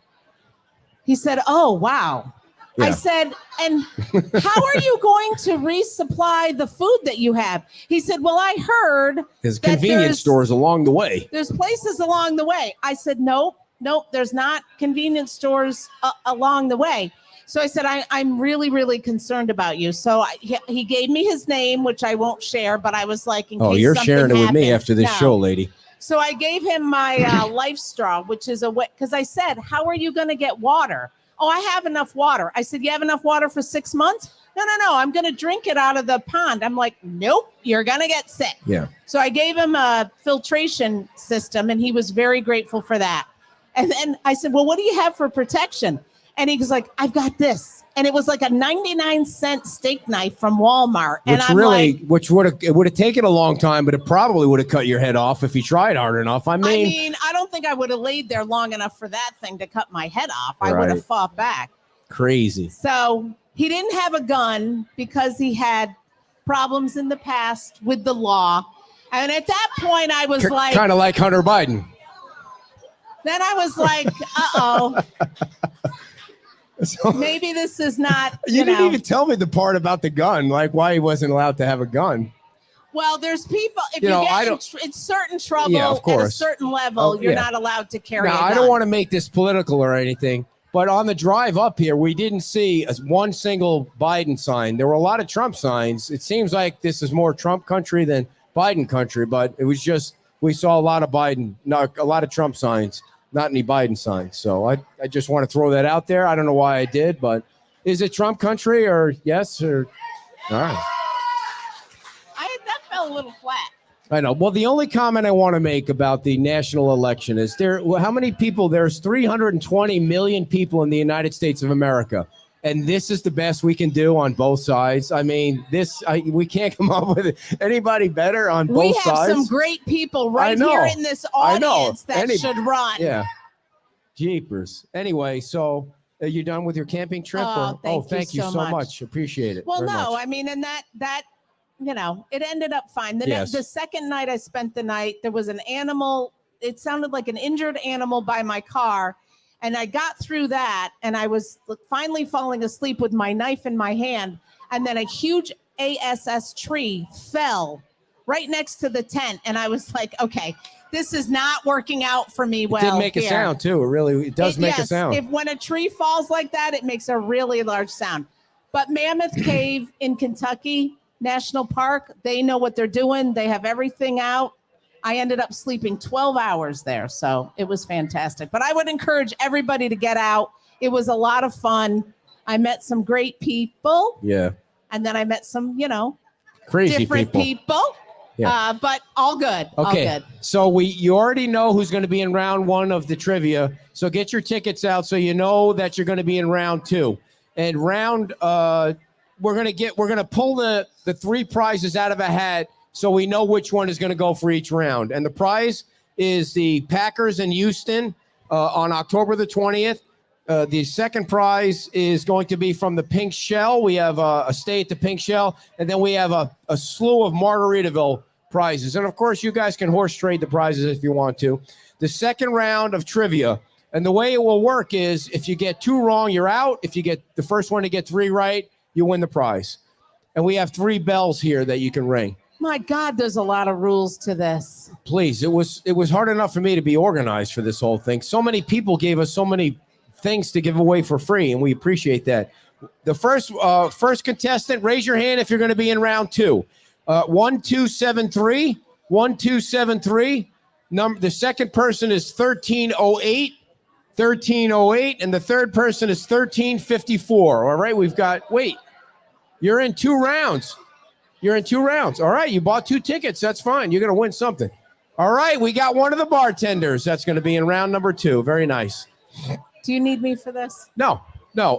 He said, oh, wow. Yeah. I said, and how are you going to resupply the food that you have? He said, well, I heard There's that convenience stores along the way. There's places along the way. I said, nope, there's not convenience stores along the way. So I said, I'm really, really concerned about you. So he gave me his name, which I won't share, but I was like, in case You're something sharing it with me happens. after this show, lady. So I gave him my life straw, which is because I said, how are you going to get water? Oh, I have enough water. I said, you have enough water for 6 months? No. I'm going to drink it out of the pond. I'm like, nope, you're going to get sick. Yeah. So I gave him a filtration system, and he was very grateful for that. And then I said, well, what do you have for protection? And he was like, I've got this. And it was like a 99-cent steak knife from Walmart. Which would have taken a long time, but it probably would have cut your head off if you tried hard enough. I mean, I don't think I would have laid there long enough for that thing to cut my head off. I would have fought back. Crazy. So he didn't have a gun because he had problems in the past with the law. And at that point, I was like, kind of like Hunter Biden. Then I was like, uh-oh. So, maybe this is not, you didn't even tell me the part about the gun, like why he wasn't allowed to have a gun. Well, there's people, if you get in certain trouble at a certain level, you're not allowed to carry a gun. I don't want to make this political or anything, but on the drive up here, we didn't see one single Biden sign. There were a lot of Trump signs. It seems like this is more Trump country than Biden country, but it was just, we saw a lot of a lot of Trump signs. Not any Biden signs. So I just want to throw that out there. I don't know why I did, but is it Trump country or yes or all right? fell a little flat. I know. Well, the only comment I want to make about the national election is how many people? There's 320 million people in the United States of America. And this is the best we can do on both sides. I mean, we can't come up with anybody better on both sides. We have some great people right here in this audience that should run. Yeah. Jeepers. Anyway, so are you done with your camping trip? Thank you so much. Appreciate it. Well, very no, much. I mean, and that it ended up fine. The second night I spent the night, there was an animal. It sounded like an injured animal by my car. And I got through that, and I was finally falling asleep with my knife in my hand. And then a huge ASS tree fell right next to the tent. And I was like, okay, this is not working out for me well. It did make a sound, too. It does make a sound. When a tree falls like that, it makes a really large sound. But Mammoth Cave in Kentucky National Park, they know what they're doing. They have everything out. I ended up sleeping 12 hours there, so it was fantastic. But I would encourage everybody to get out. It was a lot of fun. I met some great people. Yeah. And then I met some, crazy different people. Yeah. But all good. Okay. All good. So you already know who's going to be in round 1 of the trivia. So get your tickets out so you know that you're going to be in round 2. And we're going to pull the 3 prizes out of a hat, so we know which one is going to go for each round. And the prize is the Packers in Houston on October the 20th. The second prize is going to be from the Pink Shell. We have a stay at the Pink Shell. And then we have a slew of Margaritaville prizes. And, of course, you guys can horse trade the prizes if you want to. The second round of trivia. And the way it will work is if you get 2 wrong, you're out. If you get the first one to get 3 right, you win the prize. And we have 3 bells here that you can ring. My God, there's a lot of rules to this. Please, it was hard enough for me to be organized for this whole thing. So many people gave us so many things to give away for free, and we appreciate that. The first contestant, raise your hand if you're going to be in round 2. 1273, 1273. The second person is 1308, 1308, and the third person is 1354. All right, you're in 2 rounds. You're in 2 rounds. All right, you bought 2 tickets. That's fine. You're going to win something. All right, we got one of the bartenders. That's going to be in round number 2. Very nice. Do you need me for this? No.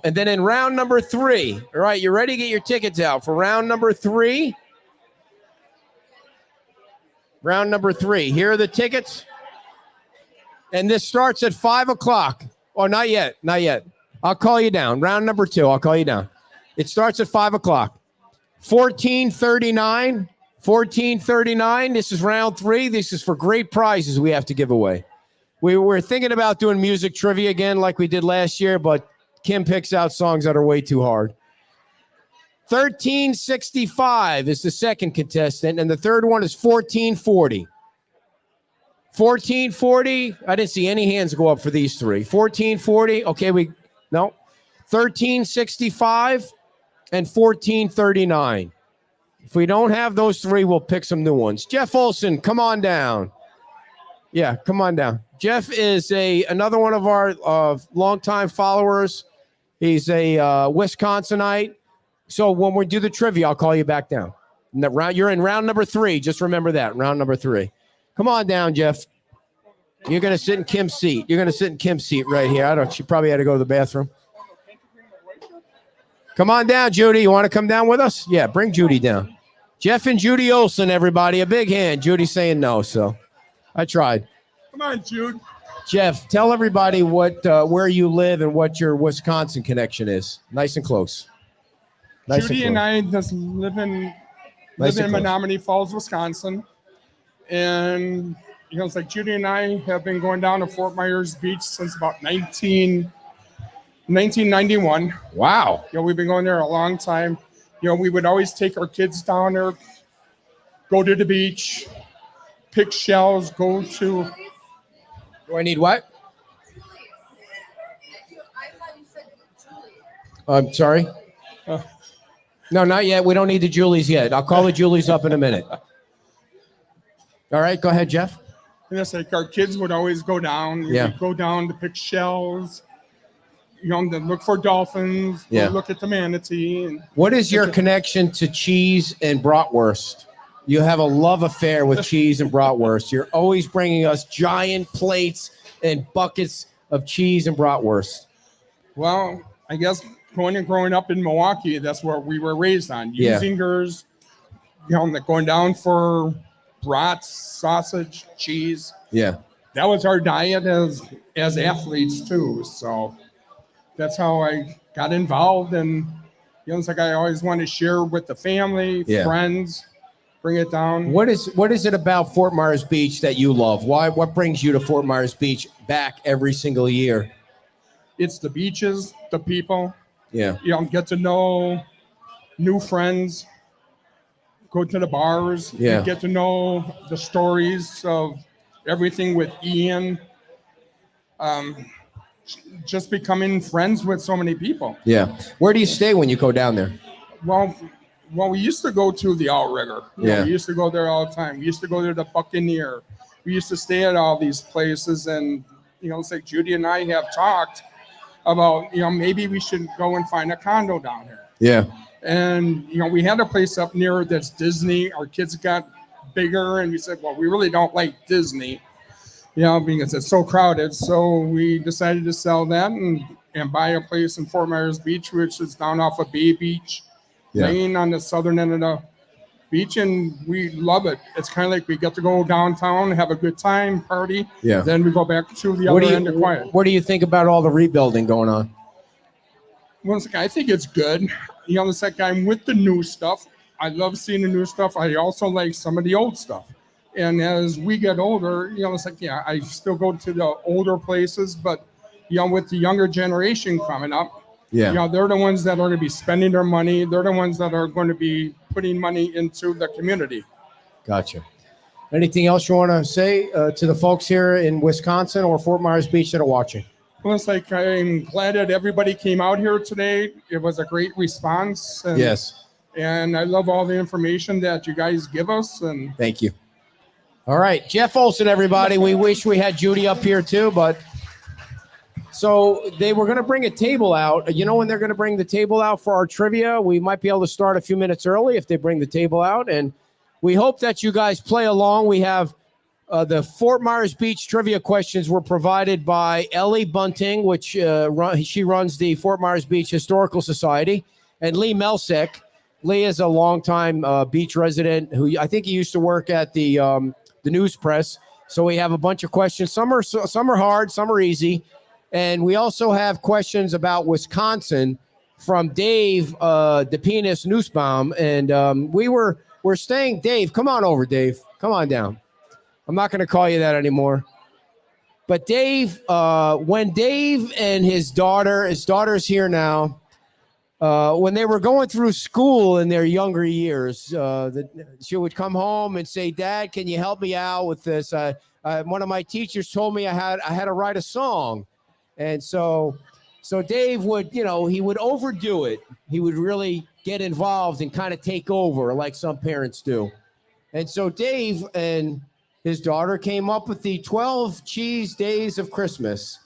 And then in round number 3, all right, you ready to get your tickets out for round number 3? Round number 3. Here are the tickets. And this starts at 5 o'clock. Oh, not yet. I'll call you down. Round number 2, I'll call you down. It starts at 5 o'clock. 1439. This is round 3. This is for great prizes we have to give away. We were thinking about doing music trivia again like we did last year, but Kim picks out songs that are way too hard. 1365 is the second contestant, and the third one is 1440. 1440. I didn't see any hands go up for these 3. 1440. Okay, 1365. And 1439. If we don't have those 3, we'll pick some new ones. Jeff Olson, come on down. Yeah, come on down. Jeff is another one of our longtime followers. He's a Wisconsinite. So when we do the trivia, I'll call you back down. You're in round number 3. Just remember that, round number 3. Come on down, Jeff. You're going to sit in Kim's seat. Right here. She probably had to go to the bathroom. Come on down, Judy. You want to come down with us? Yeah, bring Judy down. Jeff and Judy Olson, everybody. A big hand. Judy's saying no, so I tried. Come on, Jude. Jeff, tell everybody where you live and what your Wisconsin connection is. Nice and close. Judy and I just live in Menominee Falls, Wisconsin. And, it's like Judy and I have been going down to Fort Myers Beach since about 1991. Wow. We've been going there a long time. We would always take our kids down there, go to the beach, pick shells, go to... Do I need what? I'm sorry? No, not yet. We don't need the Julies yet. I'll call the Julies up in a minute. All right, go ahead, Jeff. And it's like our kids would always go down. We'd go down to pick shells. To look for dolphins, look at the manatee. What is your connection to cheese and bratwurst? You have a love affair with cheese and bratwurst. You're always bringing us giant plates and buckets of cheese and bratwurst. Well, I guess growing up in Milwaukee, that's what we were raised on. Yeah. Usingers, going down for brats, sausage, cheese. Yeah. That was our diet as athletes too. So that's how I got involved. And it's like I always want to share with the family, friends, bring it down. What is it about Fort Myers Beach that you love? What brings you to Fort Myers Beach back every single year? It's the beaches, the people. Yeah. Get to know new friends, go to the bars, Yeah. get to know the stories of everything with Ian. Just becoming friends with so many people. Yeah. Where do you stay when you go down there? Well, we used to go to the Outrigger. Yeah. We used to go there all the time. We used to go to the Buccaneer. We used to stay at all these places. And, it's like Judy and I have talked about, maybe we should go and find a condo down here. Yeah. And, we had a place up near that's Disney. Our kids got bigger and we said, well, we really don't like Disney, because it's so crowded. So we decided to sell that and buy a place in Fort Myers Beach, which is down off of Bay Beach Lane on the southern end of the beach. And we love it. It's kind of like we get to go downtown, have a good time, party. Yeah. Then we go back to the other end of quiet. What do you think about all the rebuilding going on? Well, I think it's good. It's like I'm with the new stuff. I love seeing the new stuff. I also like some of the old stuff. And as we get older, it's like, I still go to the older places, but, with the younger generation coming up, they're the ones that are going to be spending their money. They're the ones that are going to be putting money into the community. Gotcha. Anything else you want to say to the folks here in Wisconsin or Fort Myers Beach that are watching? Well, it's like I'm glad that everybody came out here today. It was a great response. And, Yes. And I love all the information that you guys give us. And thank you. All right, Jeff Olson, everybody. We wish we had Judy up here too, but so they were going to bring a table out. When they're going to bring the table out for our trivia, we might be able to start a few minutes early if they bring the table out. And we hope that you guys play along. We have the Fort Myers Beach trivia questions were provided by Ellie Bunting, which she runs the Fort Myers Beach Historical Society, and Lee Melsick. Lee is a longtime beach resident who I think he used to work at the news press. So we have a bunch of questions. Some are hard, some are easy. And we also have questions about Wisconsin from Dave, the Penis Nussbaum. And we're staying, Dave, come on over, Dave. Come on down. I'm not going to call you that anymore. But Dave, when Dave and his daughter's here now, when they were going through school in their younger years, she would come home and say, Dad, can you help me out with this? One of my teachers told me I had to write a song. And so Dave would, he would overdo it. He would really get involved and kind of take over like some parents do. And so Dave and his daughter came up with the 12 cheese days of Christmas.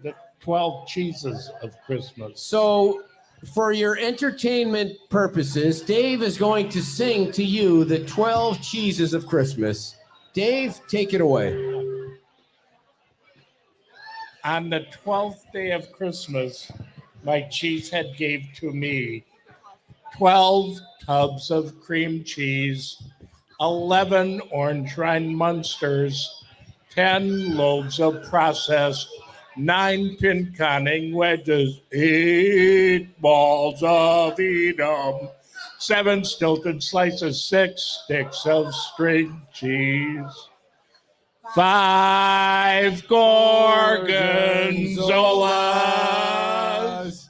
The 12 cheeses of Christmas. So for your entertainment purposes, Dave is going to sing to you the 12 cheeses of Christmas. Dave, take it away. On the 12th day of Christmas, my cheesehead gave to me 12 tubs of cream cheese, 11 orange rind Munsters, 10 loaves of processed, 9 pinconning wedges, 8 balls of Edam, 7 Stilton slices, 6 sticks of string cheese, 5 Gorgonzolas,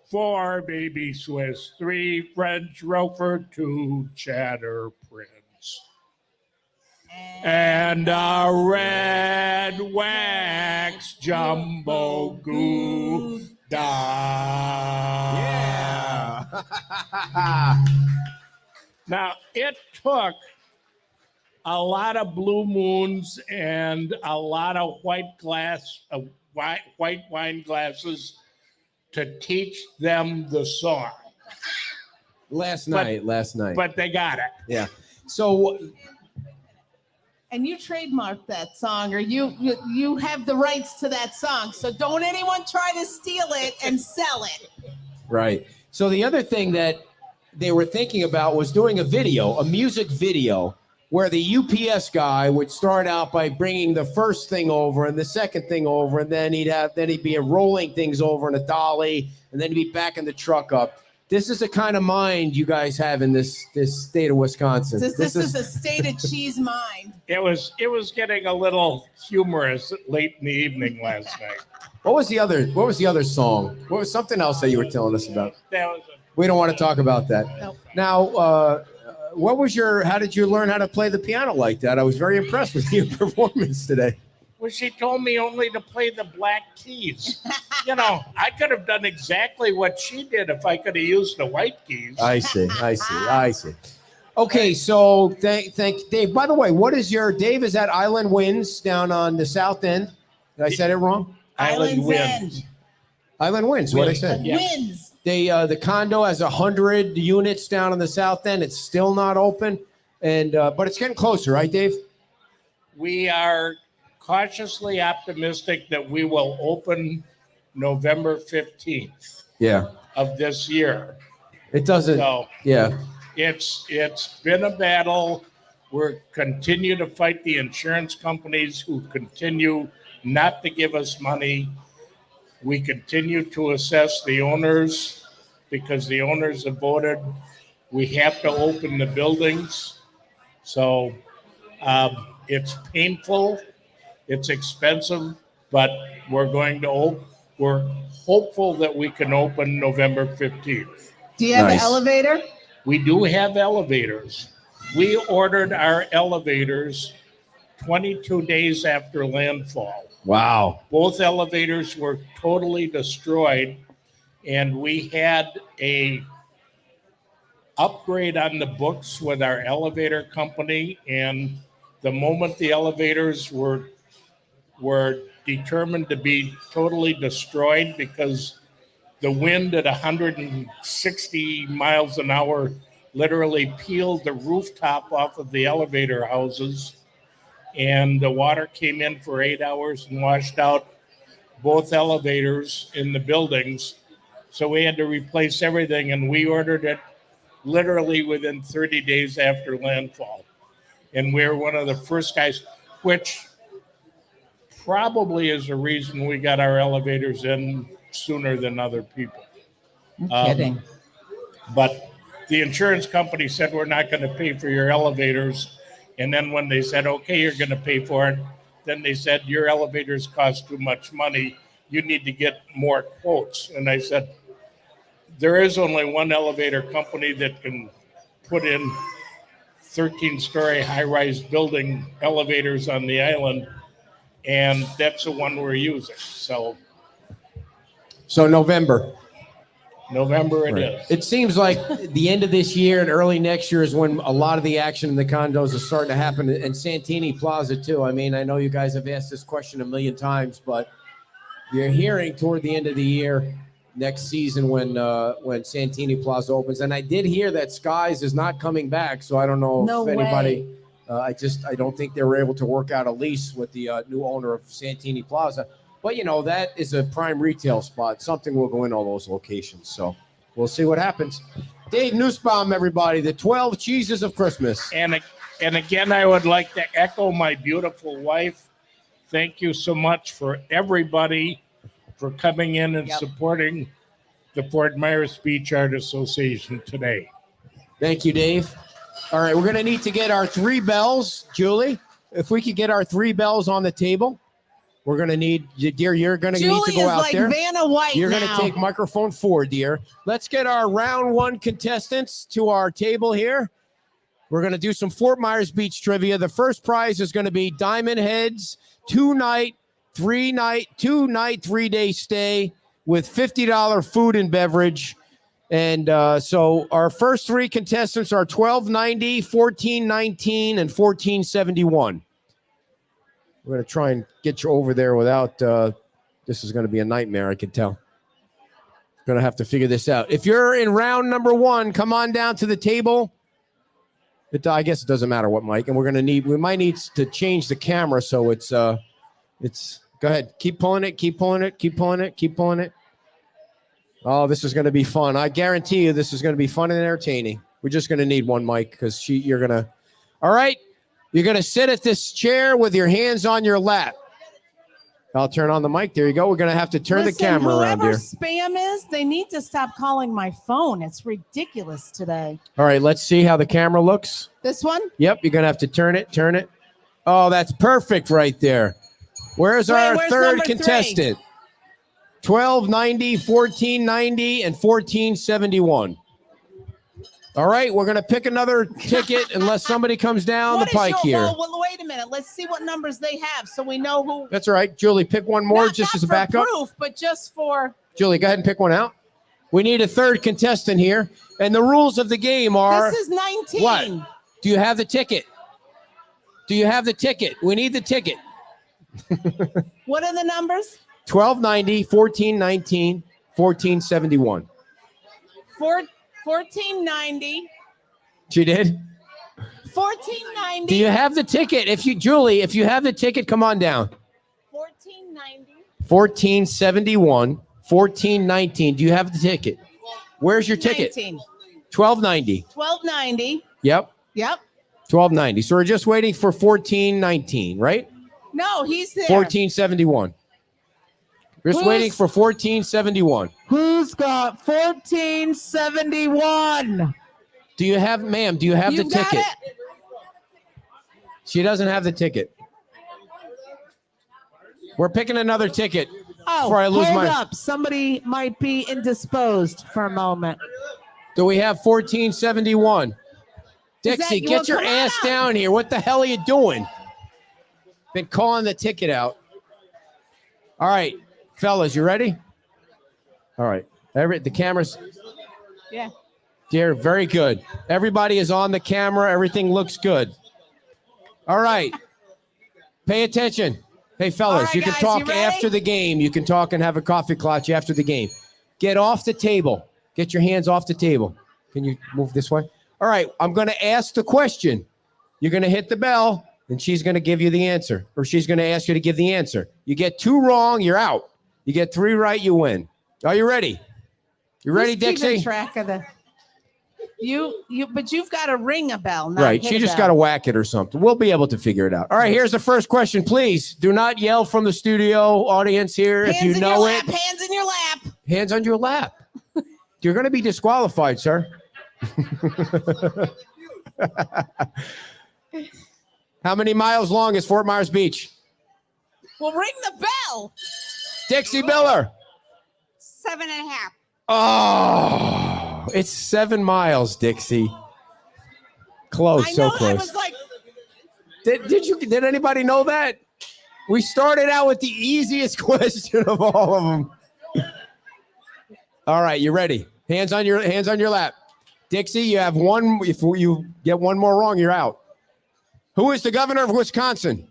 4 baby Swiss, 3 French Roquefort, 2 cheddar Prince, and a red wax jumbo gouda. Yeah. Now, it took a lot of blue moons and a lot of white wine glasses to teach them the song. Last night. But they got it. Yeah. So And you trademarked that song, or you have the rights to that song. So don't anyone try to steal it and sell it. right. So the other thing that they were thinking about was doing a music video, where the UPS guy would start out by bringing the first thing over and the second thing over, and then he'd be rolling things over in a dolly, and then he'd be backing the truck up. This is the kind of mind you guys have in this state of Wisconsin. This is a state of cheese mind. It was getting a little humorous late in the evening last night. What was the other song? What was something else that you were telling us about? That was We don't want to talk about that. Nope. Now, how did you learn how to play the piano like that? I was very impressed with your performance today. Well, she told me only to play the black keys. I could have done exactly what she did if I could have used the white keys. I see. Okay, so thank Dave. By the way, Dave is at Island Winds down on the south end. Did I say it wrong? Island Winds. Island Winds, what I said. Yeah. Wins. The condo has 100 units down on the south end. It's still not open, but it's getting closer, right, Dave? We are cautiously optimistic that we will open November 15th of this year. It doesn't. So yeah. It's been a battle. We're continue to fight the insurance companies who continue not to give us money. We continue to assess the owners because the owners have voted. We have to open the buildings. So it's painful. It's expensive, but we're hopeful that we can open November 15th. Do you have an elevator? We do have elevators. We ordered our elevators 22 days after landfall. Wow. Both elevators were totally destroyed, and we had a upgrade on the books with our elevator company, and the moment the elevators were determined to be totally destroyed because the wind at 160 miles an hour literally peeled the rooftop off of the elevator houses, and the water came in for 8 hours and washed out both elevators in the buildings. So we had to replace everything, and we ordered it literally within 30 days after landfall. And we're one of the first guys, which probably is the reason we got our elevators in sooner than other people. Kidding. But the insurance company said, we're not going to pay for your elevators. And then when they said, okay, you're going to pay for it, then they said, your elevators cost too much money. You need to get more quotes. And I said, there is only one elevator company that can put in 13-story high-rise building elevators on the island, and that's the one we're using. So November it is. It seems like the end of this year and early next year is when a lot of the action in the condos is starting to happen, and Santini Plaza too. I mean, I know you guys have asked this question a million times, but you're hearing toward the end of the year next season when Santini Plaza opens. And I did hear that Skies is not coming back, so I don't know if anybody. I don't think they were able to work out a lease with the new owner of Santini Plaza. But, that is a prime retail spot. Something will go in all those locations. So we'll see what happens. Dave Nussbaum, everybody, the 12 cheeses of Christmas. And again, I would like to echo my beautiful wife. Thank you so much for everybody for coming in and supporting the Fort Myers Beach Art Association today. Thank you, Dave. All right, we're going to need to get our 3 bells. Julie, if we could get our 3 bells on the table. We're going to need, dear, you're going to need to go out there. Julie is like Vanna White You're now. going to take microphone 4, dear. Let's get our round 1 contestants to our table here. We're going to do some Fort Myers Beach trivia. The first prize is going to be Diamond Head's 2-night, 3-day stay with $50 food and beverage. And so our first 3 contestants are 1290, 1419, and 1471. We're going to try and get you over there without, this is going to be a nightmare, I can tell. Going to have to figure this out. If you're in round number 1, come on down to the table. I guess it doesn't matter what mic, and we might need to change the camera so it's go ahead, keep pulling it. Oh, this is going to be fun. I guarantee you this is going to be fun and entertaining. We're just going to need one mic because all right, you're going to sit at this chair with your hands on your lap. I'll turn on the mic. There you go. We're going to have to turn the camera around here. Whoever spam is, they need to stop calling my phone. It's ridiculous today. All right, let's see how the camera looks. This one? Yep, you're going to have to turn it. Oh, that's perfect right there. Where's our third contestant? 1290, 1490, and 1471. All right, we're going to pick another ticket unless somebody comes down the pike here. Well, wait a minute. Let's see what numbers they have so we know who. That's all right. Julie, pick one more just as a backup. Proof, but just for. Julie, go ahead and pick one out. We need a third contestant here. And the rules of the game are. This is 19. What? Do you have the ticket? We need the ticket. What are the numbers? 1290, 1419, 1471. 1490. She did? 1490. Do you have the ticket? Julie, if you have the ticket, come on down. 1490. 1471, 1419. Do you have the ticket? Where's your ticket? 19. 1290. 1290. Yep. 1290. So we're just waiting for 1419, right? No, he's there. 1471. We're just waiting for 1471. Who's got 1471? Do you have the ticket? It? She doesn't have the ticket. We're picking another ticket before I lose hold up. Somebody might be indisposed for a moment. Do we have 1471? Dixie, get your ass down here. What the hell are you doing? Been calling the ticket out. All right, fellas, you ready? All right. The cameras. Yeah. Dear, very good. Everybody is on the camera. Everything looks good. All right. Pay attention. Hey, fellas, you can talk after the game. You can talk and have a coffee clutch after the game. Get off the table. Get your hands off the table. Can you move this way? All right. I'm going to ask the question. You're going to hit the bell, and she's going to give you the answer, or she's going to ask you to give the answer. You get 2 wrong, you're out. You get 3 right, you win. Are you ready? You ready, Dixie? Keeping track of the. But you've got to ring a bell. Not Right. hit She a just bell. got to whack it or something. We'll be able to figure it out. All right. Here's the first question. Please do not yell from the studio audience here. Hands if you in know your it. lap, hands in your lap. Hands on your lap. You're going to be disqualified, sir. How many miles long is Fort Myers Beach? Well, ring the bell. Dixie Miller. 7.5. Oh, it's 7 miles, Dixie. Close, so close. I was like, Did anybody know that? We started out with the easiest question of all of them. All right, you ready? Hands on your lap. Dixie, you have one. If you get one more wrong, you're out. Who is the governor of Wisconsin?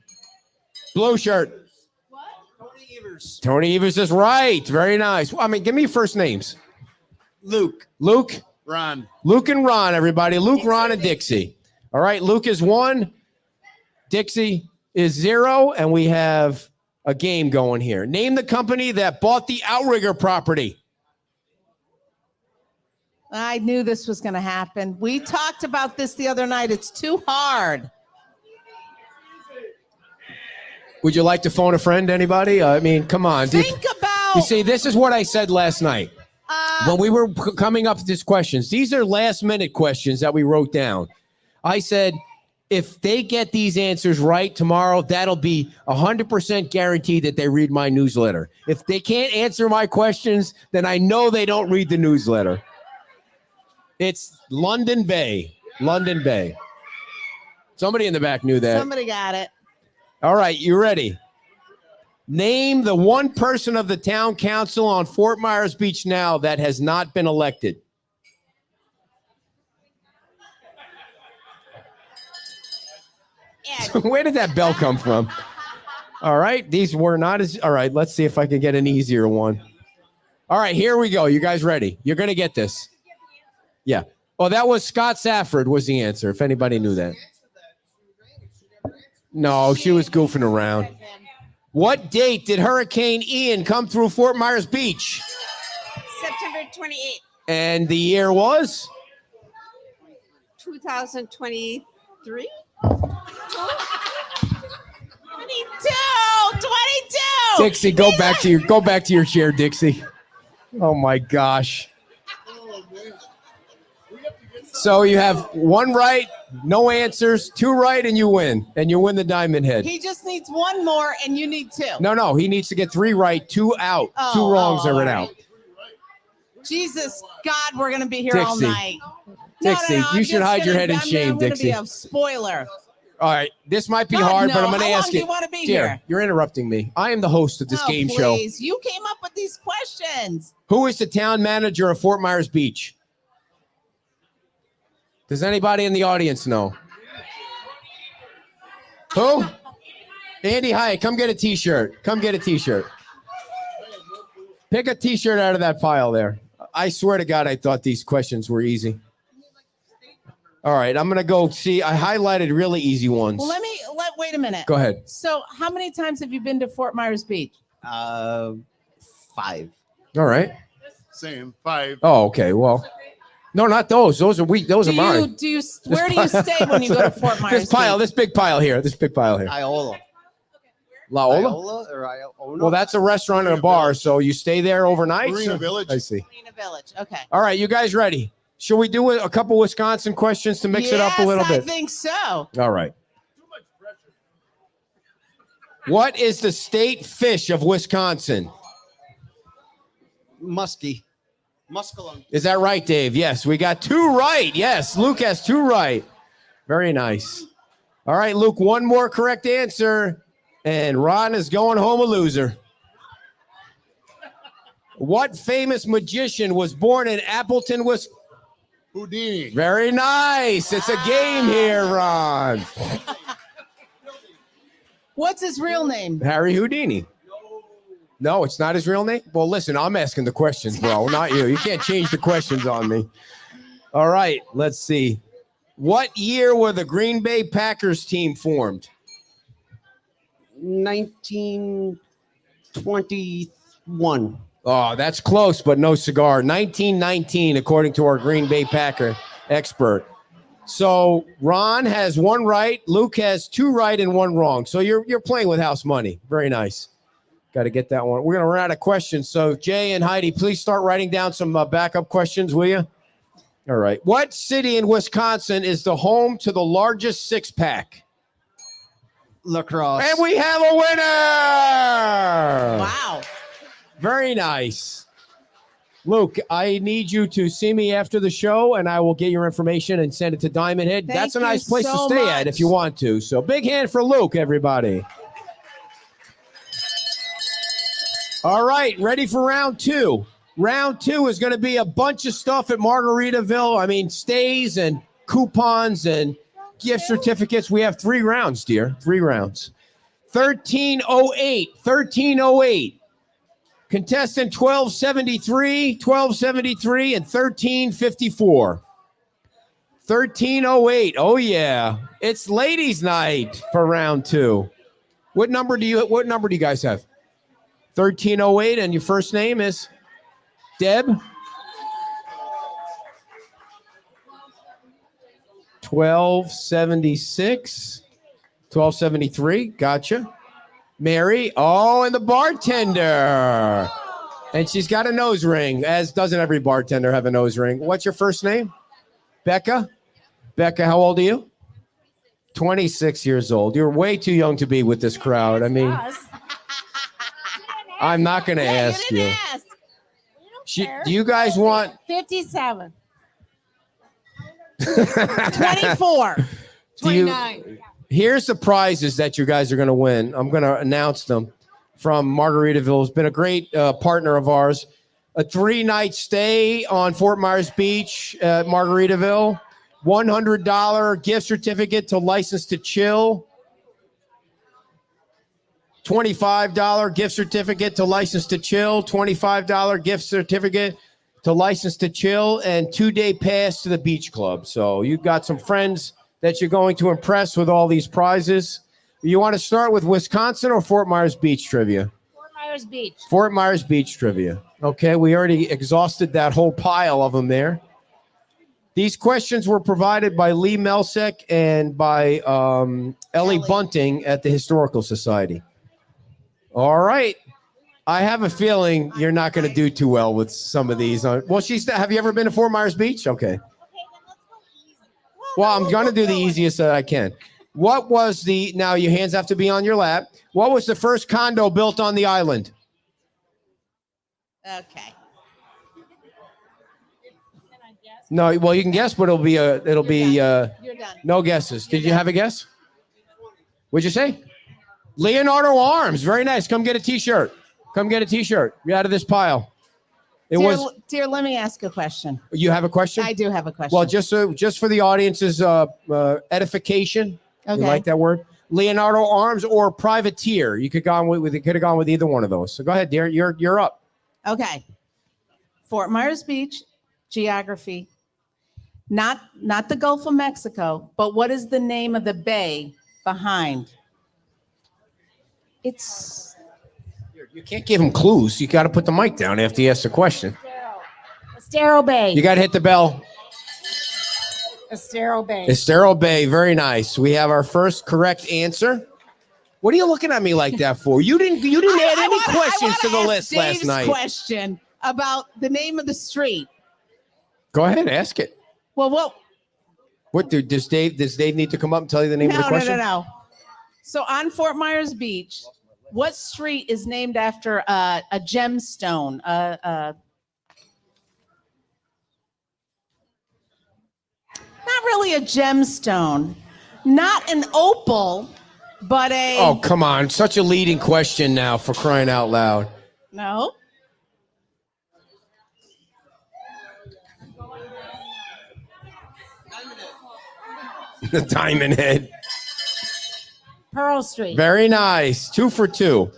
Blue shirt. what? Tony Evers. Tony Evers is right. Very nice. I mean, give me your first names. Luke. Luke. Ron. Luke and Ron, everybody. Luke, Ron, and Dixie. All right, Luke is 1. Dixie is 0, and we have a game going here. Name the company that bought the Outrigger property. I knew this was going to happen. We talked about this the other night. It's too hard. Would you like to phone a friend, anybody? I mean, come on. Think about. You see, this is what I said last night. When we were coming up with these questions, these are last-minute questions that we wrote down. I said, if they get these answers right tomorrow, that'll be 100% guaranteed that they read my newsletter. If they can't answer my questions, then I know they don't read the newsletter. It's London Bay. London Bay. Somebody in the back knew that. Somebody got it. All right, you ready? Name the one person of the town council on Fort Myers Beach now that has not been elected. Where did that bell come from? All right, these were not as... All right, let's see if I can get an easier one. All right, here we go. You guys ready? You're going to get this. Yeah. Oh, that was Scott Safford was the answer, if anybody knew that. No, she was goofing around. What date did Hurricane Ian come through Fort Myers Beach? September 28th, And the year was? 2023. 22. Dixie, go back to your chair, Dixie. Oh my gosh. So you have one right, no answers, two right, and you win. And you win the diamond head. He just needs one more, and you need two. No, he needs to get three right, two out. Two wrongs are an out. Jesus, God, we're gonna be here all Dixie. night. Dixie, I'm you should just hide your gonna- head in shame, I'm gonna Dixie. be a spoiler. All right, this might be God, hard, no. but I'm going to How long ask do it. you wanna be Dear, here? you're interrupting me. I am the host of this Oh, game show. please. You came up with these questions. Who is the town manager of Fort Myers Beach? Does anybody in the audience know? Who? Andy Hyatt, come get a t-shirt. Come get a t-shirt. Pick a t-shirt out of that pile there. I swear to God, I thought these questions were easy. All right, I'm going to go see. I highlighted really easy ones. Well, wait a minute. Go ahead. So, how many times have you been to Fort Myers Beach? 5. All right. Same 5. Oh, okay. Well, no, not those. Those are weak. Those are mine. Where do you stay when you go to Fort Myers This pile, Beach? this big pile here. This big pile here. Iola. La Ola? Iola or Iona? Well, that's a restaurant and a bar, so you stay there overnight? Marina Village. I see. Marina Village. Okay. All right, you guys ready? Should we do a couple Wisconsin questions to mix it up a little bit? I think so. All right. What is the state fish of Wisconsin? Muskie. Muskellunge. Is that right, Dave? Yes, we got two right. Yes, Luke has two right. Very nice. All right, Luke, one more correct answer, and Ron is going home a loser. What famous magician was born in Appleton, Wisconsin? Houdini. Very nice. It's a game here, Ron. What's his real name? Harry Houdini. No, it's not his real name? Well, listen, I'm asking the questions, bro, not you. You can't change the questions on me. All right, let's see. What year were the Green Bay Packers team formed? 1921. Oh, that's close, but no cigar. 1919, according to our Green Bay Packer expert. So Ron has one right, Luke has two right and one wrong. So you're playing with house money. Very nice. Got to get that one. We're going to run out of questions. So Jay and Heidi, please start writing down some backup questions, will you? All right. What city in Wisconsin is the home to the largest six-pack? La Crosse. And we have a winner. Wow. Very nice. Luke, I need you to see me after the show, and I will get your information and send it to Diamond Head. Thank That's a you nice place so to stay much. at if you want to. So big hand for Luke, everybody. All right, ready for round two. Round two is going to be a bunch of stuff at Margaritaville. I mean, stays and coupons and gift certificates. We have 3 rounds, dear. 3 rounds. 1308. Contestant 1273, 1273, and 1354. 1308. Oh yeah. It's ladies' night for round two. What number do you guys have? 1308, and your first name is Deb? 1276. 1273. Gotcha. Mary. Oh, and the bartender. And she's got a nose ring, as doesn't every bartender have a nose ring. What's your first name? Becca? Becca, how old are you? 26 years old. You're way too young to be with this crowd. I mean, I'm not going to ask you. Do you guys want 57. 24. 29. Here's the prizes that you guys are going to win. I'm going to announce them from Margaritaville. It's been a great partner of ours. A 3-night stay on Fort Myers Beach at Margaritaville. $100 gift certificate to License to Chill. $25 gift certificate to License to Chill. $25 gift certificate to License to Chill, and 2-day pass to the beach club. So you've got some friends that you're going to impress with all these prizes. You want to start with Wisconsin or Fort Myers Beach trivia? Fort Myers Beach. Fort Myers Beach trivia. Okay, we already exhausted that whole pile of them there. These questions were provided by Lee Melsek and by Ellie Bunting at the Historical Society. All right. I have a feeling you're not going to do too well with some of these. Well, have you ever been to Fort Myers Beach? Okay. Well, I'm going to do the easiest that I can. What was now your hands have to be on your lap. What was the first condo built on the island? Okay. No, well, you can guess, but it'll be You're done. no guesses. Did you have a guess? What'd you say? Leonardo Arms. Very nice. Come get a T-shirt. Come get a T-shirt. You're out of this pile. Dear, let me ask a question. You have a question? I do have a question. Well, just for the audience's edification. Okay. You like that word? Leonardo Arms or Privateer. You could have gone with either one of those. So go ahead, dear. You're up. Okay. Fort Myers Beach, geography. Not the Gulf of Mexico, but what is the name of the bay behind? It's. You can't give him clues. You got to put the mic down after you ask the question. Estero Bay. You got to hit the bell. Estero Bay. Estero Bay. Very nice. We have our first correct answer. What are you looking at me like that for? You didn't add any questions to the list Dave's last night. Question about the name of the street. Go ahead, ask it. Well, what does Dave need to come up and tell you the name of the question? No. So on Fort Myers Beach, what street is named after a gemstone? Not really a gemstone, not an opal, but a. Oh, come on. Such a leading question now, for crying out loud. No. The Diamond Head. Pearl Street. Very nice. 2 for 2.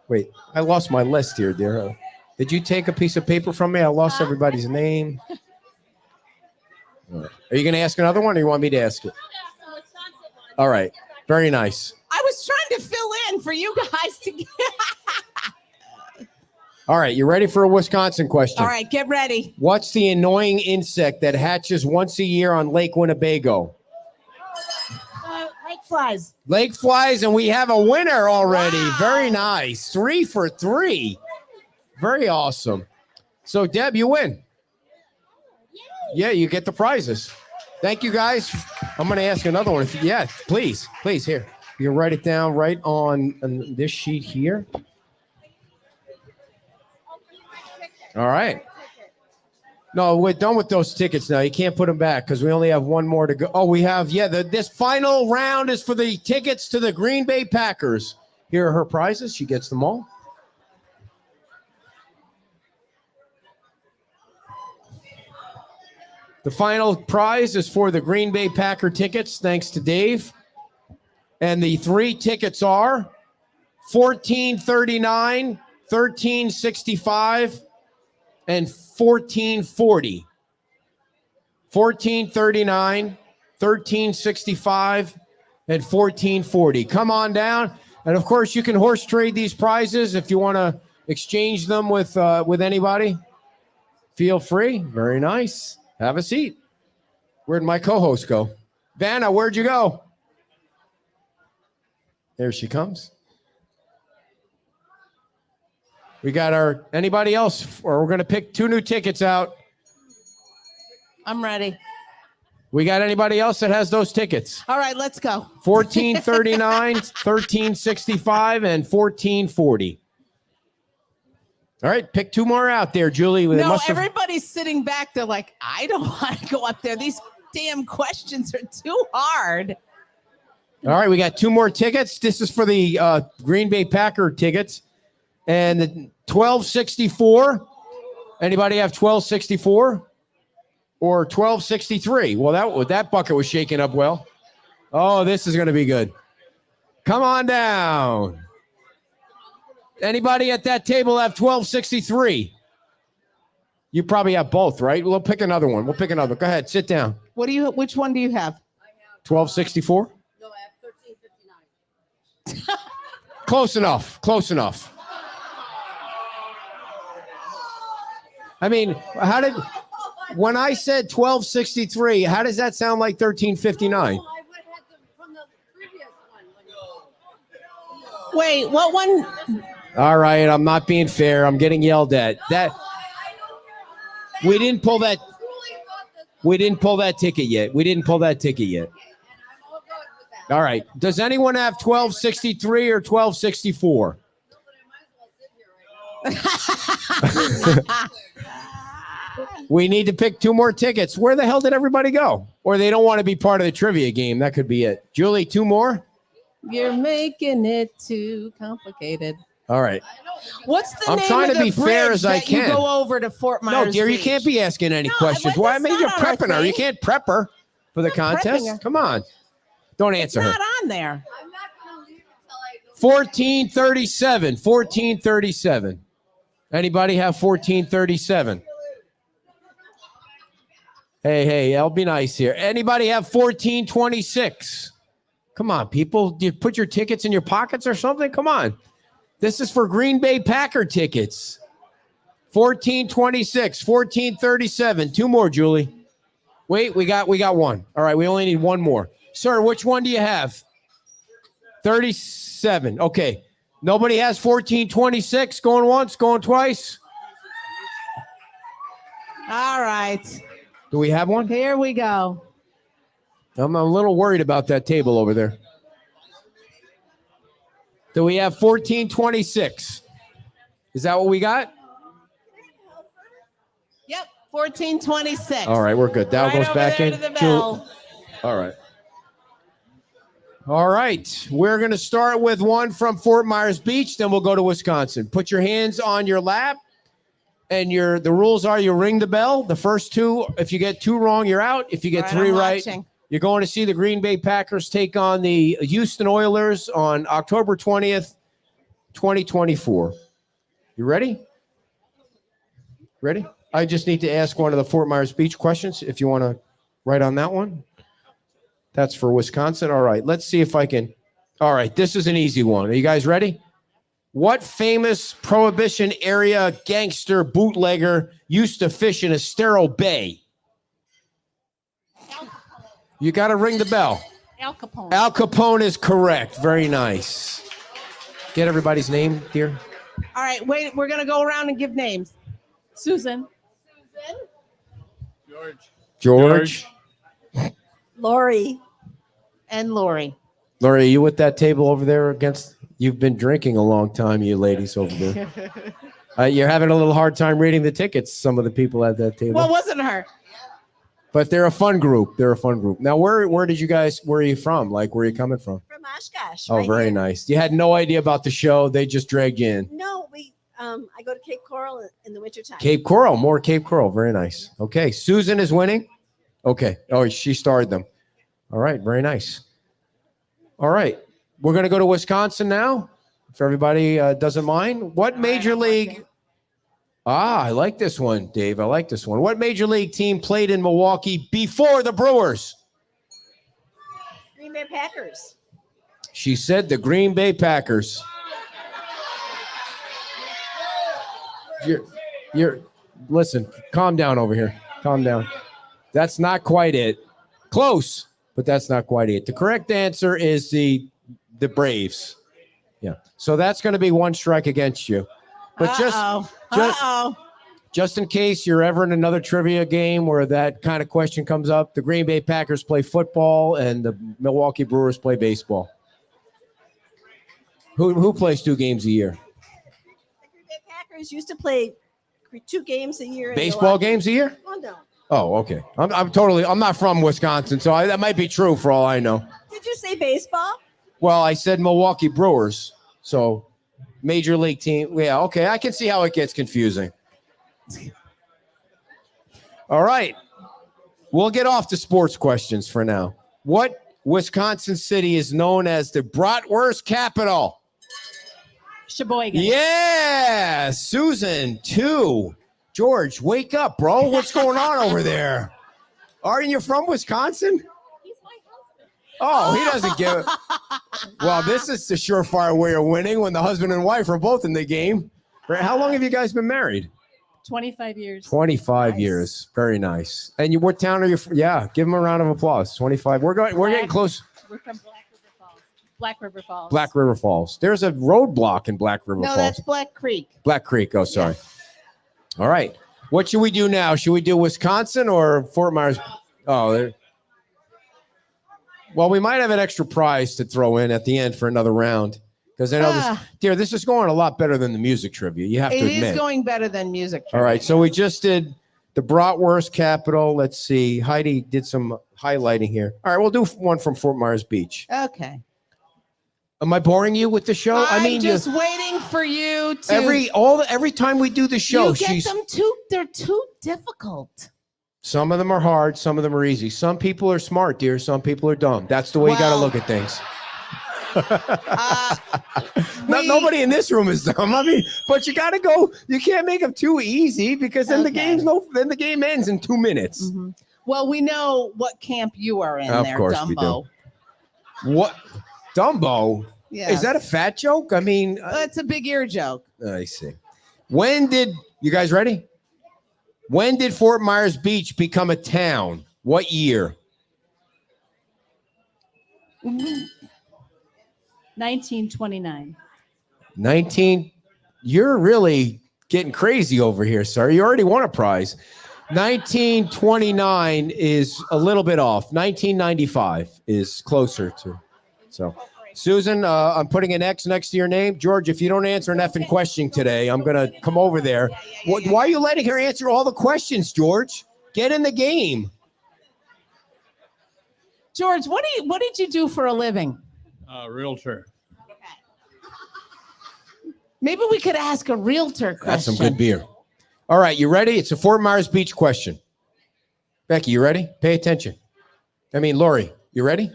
Wait, I lost my list here, dear. Did you take a piece of paper from me? I lost everybody's name. All right. Are you going to ask another one, or you want me to ask it? All right. Very nice. I was trying to fill in for you guys to get. All right. You ready for a Wisconsin question? All right. Get ready. What's the annoying insect that hatches once a year on Lake Winnebago? Lake flies. Lake flies, and we have a winner already. Wow. Very nice. 3 for 3. Very awesome. So, Deb, you win. Yeah, you get the prizes. Thank you, guys. I'm going to ask another one. Please, here. You write it down right on this sheet here. All right. No, we're done with those tickets now. You can't put them back because we only have one more to go. Oh, we have, this final round is for the tickets to the Green Bay Packers. Here are her prizes. She gets them all. The final prize is for the Green Bay Packer tickets, thanks to Dave. And the 3 tickets are $14.39, $13.65, and $14.40. $14.39, $13.65, and $14.40. Come on down. And of course, you can horse trade these prizes if you want to exchange them with anybody. Feel free. Very nice. Have a seat. Where'd my co-host go? Vanna, where'd you go? There she comes. We got anybody else? Or we're going to pick 2 new tickets out. I'm ready. We got anybody else that has those tickets? All right, let's go. $14.39, $13.65, and $14.40. All right, pick 2 more out there, Julie. No, everybody's sitting back. They're like, I don't want to go up there. These damn questions are too hard. All right, we got 2 more tickets. This is for the Green Bay Packer tickets. And the 1264. Anybody have 1264? Or 1263? Well, that bucket was shaking up well. Oh, this is going to be good. Come on down. Anybody at that table have 1263? You probably have both, right? We'll pick another one. We'll pick another. Go ahead, sit down. Which one do you have? 1264? No, I have 1359. Close enough. Close enough. I mean, when I said 1263, how does that sound like 1359? Wait, what one? All right, I'm not being fair. I'm getting yelled at. We didn't pull that ticket yet. All right. Does anyone have 1263 or 1264? We need to pick 2 more tickets. Where the hell did everybody go? Or they don't want to be part of the trivia game. That could be it. Julie, 2 more? You're making it too complicated. All right. What's the I'm name trying of to the be fair bridge as I that you can. go over to Fort Myers No, dear, you Beach? can't be asking any questions. Why? I mean, you're not our prepping her. You thing. can't prep her for the contest. prepping her. Come on. Don't It's answer her. not on there. 1437. 1437. Anybody have 1437? Hey, I'll be nice here. Anybody have 1426? Come on, people. Do you put your tickets in your pockets or something? Come on. This is for Green Bay Packer tickets. 1426, 1437. 2 more, Julie. Wait, we got one. All right, we only need 1 more. Sir, which one do you have? 37. Okay. Nobody has 1426. Going once, going twice. All right. Do we have one? Here we go. I'm a little worried about that table over there. Do we have 1426? Is that what we got? Yep, 1426. All right, we're good. That Right goes over back there in. to the bell. All right. All right. We're going to start with one from Fort Myers Beach, then we'll go to Wisconsin. Put your hands on your lap, and the rules are you ring the bell. The first 2, if you get 2 wrong, you're out. If you get 3 I'm right, watching. you're going to see the Green Bay Packers take on the Houston Oilers on October 20th, 2024. You ready? Ready? I just need to ask one of the Fort Myers Beach questions if you want to write on that one. That's for Wisconsin. All right, let's see if I can. All right, this is an easy one. Are you guys ready? What famous Prohibition era gangster bootlegger used to fish in Estero Bay? You got to ring the bell. Al Capone. Al Capone is correct. Very nice. Get everybody's name, dear. All right, wait. We're going to go around and give names. Susan. George. Lori. And Lori. Lori, are you with that table over there against? You've been drinking a long time, you ladies over there. You're having a little hard time reading the tickets. Some of the people at that table. Well, wasn't her. But they're a fun group. Now, where did you guys? Where are you from? Like, where are you coming from? From Oshkosh. Oh, very nice. You had no idea about the show. They just dragged you in. No, I go to Cape Coral in the wintertime. Cape Coral, more Cape Coral. Very nice. Okay, Susan is winning. Okay. Oh, she starred them. All right, very nice. All right, we're going to go to Wisconsin now, if everybody doesn't mind. What major league? I like this one, Dave. I like this one. What major league team played in Milwaukee before the Brewers? Green Bay Packers. She said the Green Bay Packers. Listen, calm down over here. Calm down. That's not quite it. Close, but that's not quite it. The correct answer is the Braves. Yeah. So that's going to be 1 strike against you. But just in case you're ever in another trivia game where that kind of question comes up, the Green Bay Packers play football and the Milwaukee Brewers play baseball. Who plays 2 games a year? The Green Bay Packers used to play 2 games a year. Baseball games a year? Oh, no. Oh, okay. I'm not from Wisconsin, so that might be true for all I know. Did you say baseball? Well, I said Milwaukee Brewers, so major league team. Yeah, okay. I can see how it gets confusing. All right. We'll get off the sports questions for now. What Wisconsin city is known as the bratwurst capital? Sheboygan. Yeah, Susan, 2. George, wake up, bro. What's going on over there? Aren't you from Wisconsin? Oh, he doesn't give it. Well, this is the surefire way of winning when the husband and wife are both in the game. How long have you guys been married? 25 years. 25 years. Very nice. And you, what town are you from? Yeah, give them a round of applause. 25. We're getting close. We're from Black River Falls. Black River Falls. Black River Falls. There's a roadblock in Black River No, Falls. that's Black Creek. Black Creek. Oh, sorry. All right. What should we do now? Should we do Wisconsin or Fort Myers? Oh, well, we might have an extra prize to throw in at the end for another round. Because I know this is going a lot better than the music trivia. You have to admit. It is going better than music trivia. All right. So we just did the bratwurst capital. Let's see. Heidi did some highlighting here. All right. We'll do one from Fort Myers Beach. Okay. Am I boring you with the show? I'm just waiting for you to. Every time we do the show, they're too difficult. Some of them are hard. Some of them are easy. Some people are smart, dear. Some people are dumb. That's the way you got to look at things. Nobody in this room is dumb. I mean, but you got to go. You can't make them too easy because then the game ends in 2 minutes. Mm-hmm. Well, we know what camp you are in. Of course Dumbo. we do. What, Dumbo? Yeah. Is that a fat joke? I mean, it's a big ear joke. I see. You guys ready? When did Fort Myers Beach become a town? What year? 1929. You're really getting crazy over here, sir. You already won a prize. 1929 is a little bit off. 1995 is closer to. So, Susan, I'm putting an X next to your name. George, if you don't answer an effing question today, I'm going to come over there. Why are you letting her answer all the questions, George? Get in the game. George, what did you do for a living? Realtor. Maybe we could ask a realtor question. That's some good beer. All right, you ready? It's a Fort Myers Beach question. Becky, you ready? Pay attention. Lori, you ready?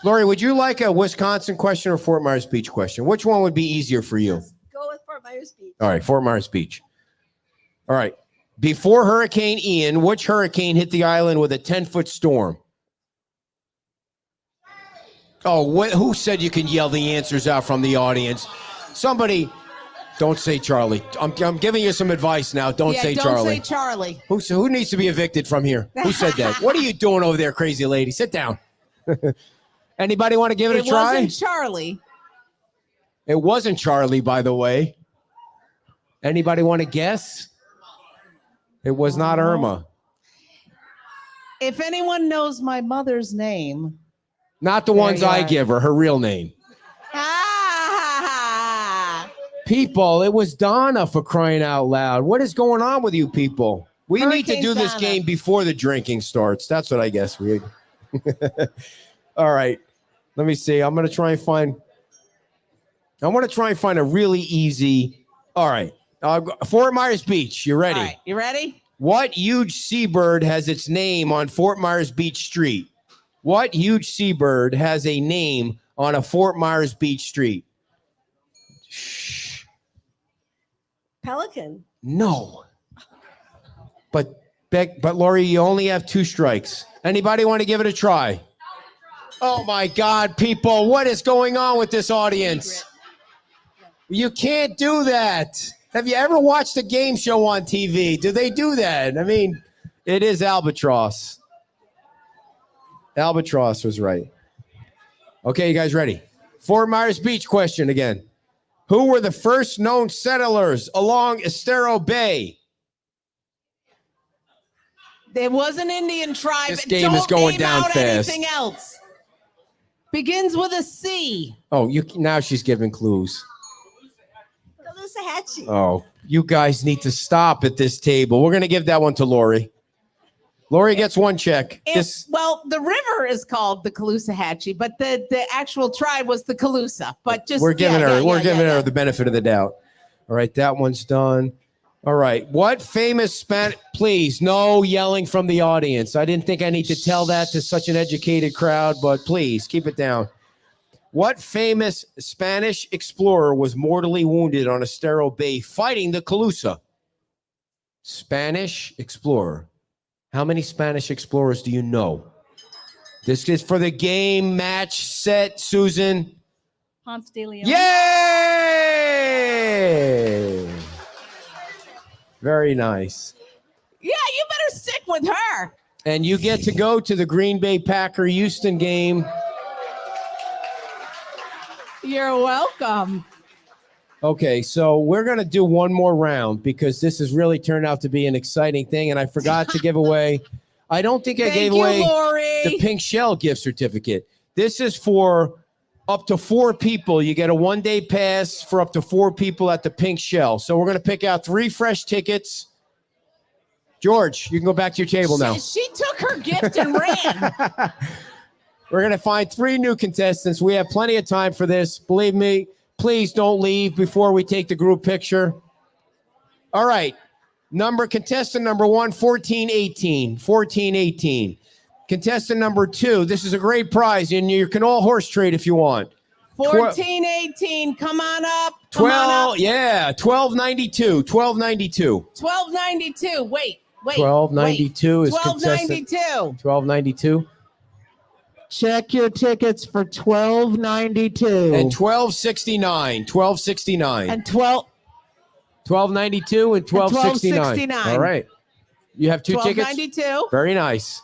Lori, would you like a Wisconsin question or Fort Myers Beach question? Which one would be easier for you? Go with Fort Myers Beach. All right, Fort Myers Beach. All right. Before Hurricane Ian, which hurricane hit the island with a 10-foot storm? Oh, who said you can yell the answers out from the audience? Somebody, don't say Charlie. I'm giving you some advice now. Don't say Charlie. Don't say Charlie. Who needs to be evicted from here? Who said that? What are you doing over there, crazy lady? Sit down. Anybody want to give it a try? It wasn't Charlie. It wasn't Charlie, by the way. Anybody want to guess? It was not Irma. If anyone knows my mother's name. Not the ones I give her real name. People, it was Donna, for crying out loud. What is going on with you people? We need to do this game before the drinking starts. That's what I guess we. All right. Let me see. I want to try and find a really easy. All right. Fort Myers Beach. You ready? All right. You ready? What huge seabird has its name on Fort Myers Beach Street? What huge seabird has a name on a Fort Myers Beach street? Shh. Pelican. No. But Lori, you only have 2 strikes. Anybody want to give it a try? Oh my God, people, what is going on with this audience? You can't do that. Have you ever watched a game show on TV? Do they do that? It is albatross. Albatross was right. Okay, you guys ready? Fort Myers Beach question again. Who were the first known settlers along Estero Bay? There was an Indian tribe. This game is going down fast. Anything else? Begins with a C. Oh, now she's giving clues. Caloosahatchee. Oh, you guys need to stop at this table. We're going to give that one to Lori. Lori gets 1 check. Well, the river is called the Caloosahatchee, but the actual tribe was the Calusa. But we're giving her the benefit of the doubt. All right, that one's done. All right, what famous please, no yelling from the audience. I didn't think I need to tell that to such an educated crowd, but please keep it down. What famous Spanish explorer was mortally wounded on Estero Bay fighting the Calusa? Spanish explorer. How many Spanish explorers do you know? This is for the game match set, Susan. Ponce de Leon. Yay! Very nice. Yeah, you better stick with her. And you get to go to the Green Bay Packer Houston game. You're welcome. Okay, so we're going to do one more round because this has really turned out to be an exciting thing. And I forgot to give away, I don't think I gave away the Pink Shell gift certificate. This is for up to 4 people. You get a one-day pass for up to 4 people at the Pink Shell. So we're going to pick out 3 fresh tickets. George, you can go back to your table now. She took her gift and ran. We're going to find 3 new contestants. We have plenty of time for this. Believe me. Please don't leave before we take the group picture. All right. Contestant number 1, 1418. 1418. Contestant number 2, this is a great prize, and you can all horse trade if you want. 1418. Come on up. 12, yeah, 1292. 1292. 1292. Wait. 1292 is 1292. 1292. Check your tickets for $12.92 and $12.69. $12.69 and $12.92 and $12.69. All right, you have 2 tickets. $12.92. Very nice.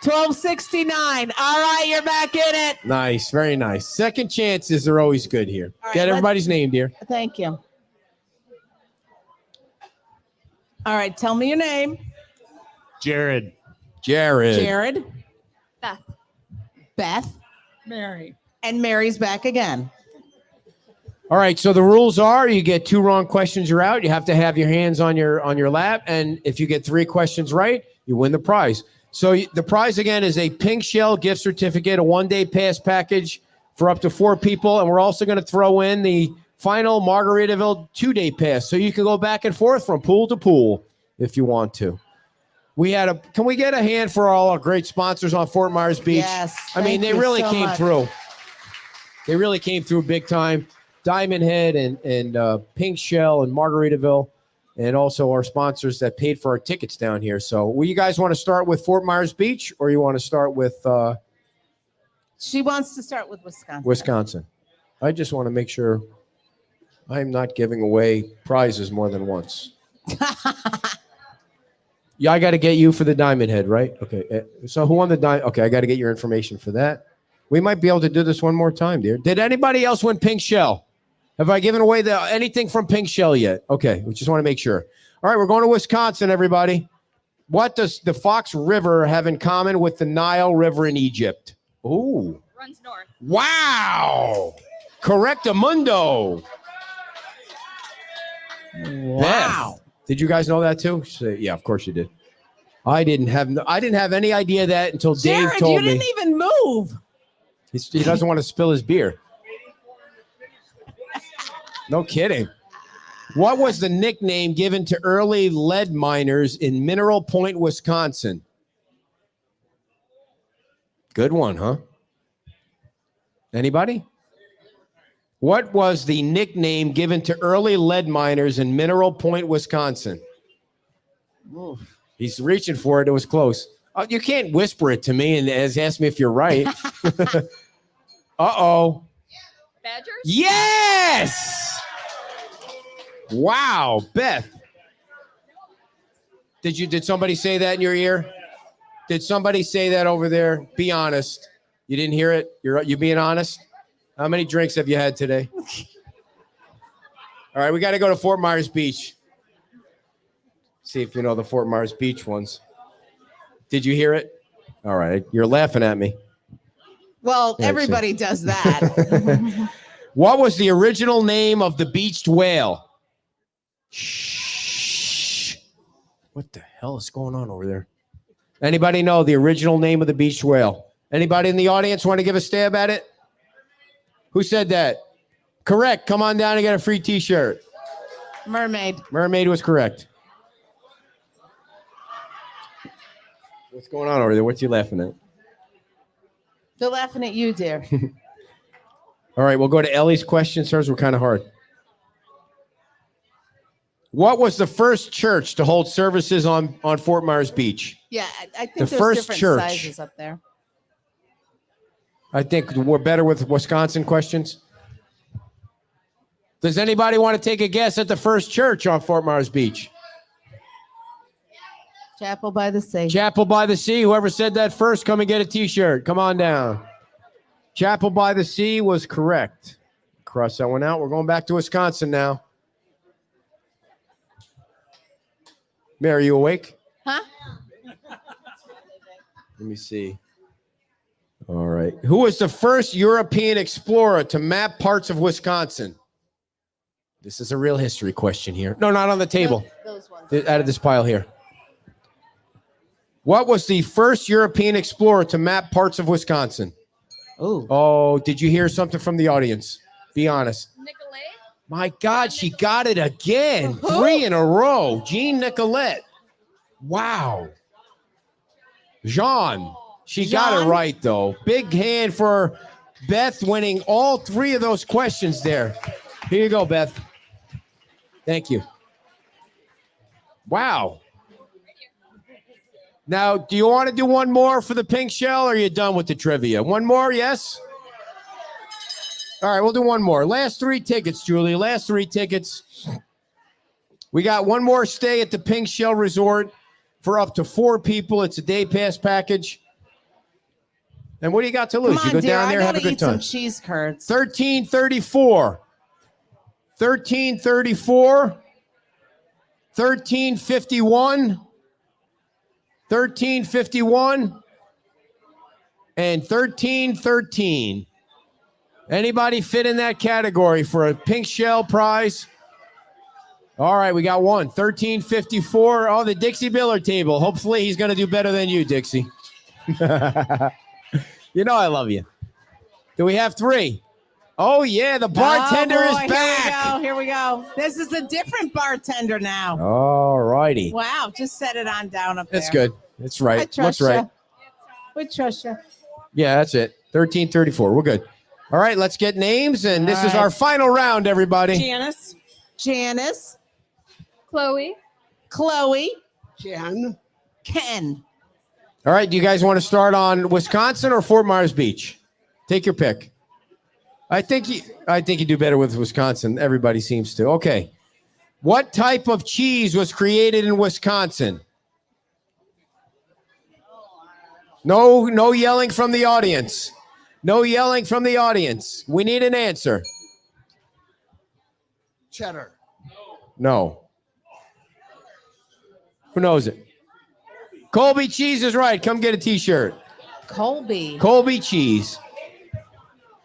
$12.69. All right, you're back in it. Nice, very nice. Second chances are always good here. Right, get everybody's name, dear. Thank you. All right, tell me your name. Jared. Jared. Beth. Beth. Mary. And Mary's back again. All right, so the rules are you get 2 wrong questions, you're out. You have to have your hands on your lap, and if you get 3 questions right, you win the prize. So the prize again is a Pink Shell gift certificate, a one-day pass package for up to 4 people, and we're also going to throw in the final Margaritaville 2-day pass, so you can go back and forth from pool to pool if you want to. Can we get a hand for all our great sponsors on Fort Myers Beach? Yes. I mean, they really came through. They really came through big time. Diamond Head and Pink Shell and Margaritaville, and also our sponsors that paid for our tickets down here. So will you guys want to start with Fort Myers Beach, or you want to start with She wants to start with Wisconsin. Wisconsin? I just want to make sure I'm not giving away prizes more than once. Yeah, I got to get you for the Diamond Head, right? Okay. So who won the Diamond? Okay, I got to get your information for that. We might be able to do this one more time, dear. Did anybody else win Pink Shell? Have I given away anything from Pink Shell yet? Okay, we just want to make sure. All right, we're going to Wisconsin, everybody. What does the Fox River have in common with the Nile River in Egypt? Ooh. Runs north. Wow. Correctamundo. Wow. Beth, did you guys know that too? Yeah, of course you did. I didn't have any idea that until Dave Jared, told me. you didn't even move. He doesn't want to spill his beer. No kidding. What was the nickname given to early lead miners in Mineral Point, Wisconsin? Good one, huh? Anybody? What was the nickname given to early lead miners in Mineral Point, Wisconsin? Oof. He's reaching for it. It was close. You can't whisper it to me and ask me if you're right. Uh-oh. Badgers? Yes! Wow, Beth. Did somebody say that in your ear? Did somebody say that over there? Be honest. You didn't hear it? You being honest? How many drinks have you had today? All right, we got to go to Fort Myers Beach. See if you know the Fort Myers Beach ones. Did you hear it? All right, you're laughing at me. Well, everybody does that. What was the original name of the beached whale? Shh. What the hell is going on over there? Anybody know the original name of the beached whale? Anybody in the audience want to give a stab at it? Who said that? Correct. Come on down and get a free t-shirt. Mermaid. Mermaid was correct. What's going on over there? What's he laughing at? They're laughing at you, dear. All right, we'll go to Ellie's questions. Hers were kind of hard. What was the first church to hold services on Fort Myers Beach? Yeah, I think The there's first different church. sizes up there. I think we're better with Wisconsin questions. Does anybody want to take a guess at the first church on Fort Myers Beach? Chapel by the Sea. Chapel by the Sea. Whoever said that first, come and get a T-shirt. Come on down. Chapel by the Sea was correct. Cross that one out. We're going back to Wisconsin now. Mary, are you awake? Huh? Let me see. All right. Who was the first European explorer to map parts of Wisconsin? This is a real history question here. No, not on the table. Those ones. Out of this pile here. What was the first European explorer to map parts of Wisconsin? Oh, did you hear something from the audience? Be honest. Nicolay? My God, she got it again. 3 in a row. Jean Nicolette. Wow. Jean. She got it right, though. Big hand for Beth winning all 3 of those questions there. Here you go, Beth. Thank you. Wow. Now, do you want to do one more for the pink shell, or are you done with the trivia? One more, yes? All right, we'll do one more. Last 3 tickets, Julie. Last 3 tickets. We got one more stay at the Pink Shell Resort for up to 4 people. It's a day pass package. And what do you got to lose? Come on, You go dear, down there, I have a gotta good eat some time. cheese curds. 1334. 1334. 1351. 1351. And 1313. Anybody fit in that category for a pink shell prize? All right, we got one. 1354. Oh, the Dixie Biller table. Hopefully he's going to do better than you, Dixie. You know I love you. Do we have 3? Oh, yeah, the bartender is back. Here we go. This is a different bartender now. All righty. Wow, just set it on down up there. That's good. That's right. I trust Looks right. ya. We trust you. Yeah, that's it. 1334. We're good. All right, let's get names, and this All is right. our final round, everybody. Janice. Janice. Chloe. Chloe. Ken. Ken. All right, do you guys want to start on Wisconsin or Fort Myers Beach? Take your pick. I think you do better with Wisconsin. Everybody seems to. Okay. What type of cheese was created in Wisconsin? No yelling from the audience. No yelling from the audience. We need an answer. Cheddar. No. Who knows it? Colby cheese is right. Come get a T-shirt. Colby. Colby cheese.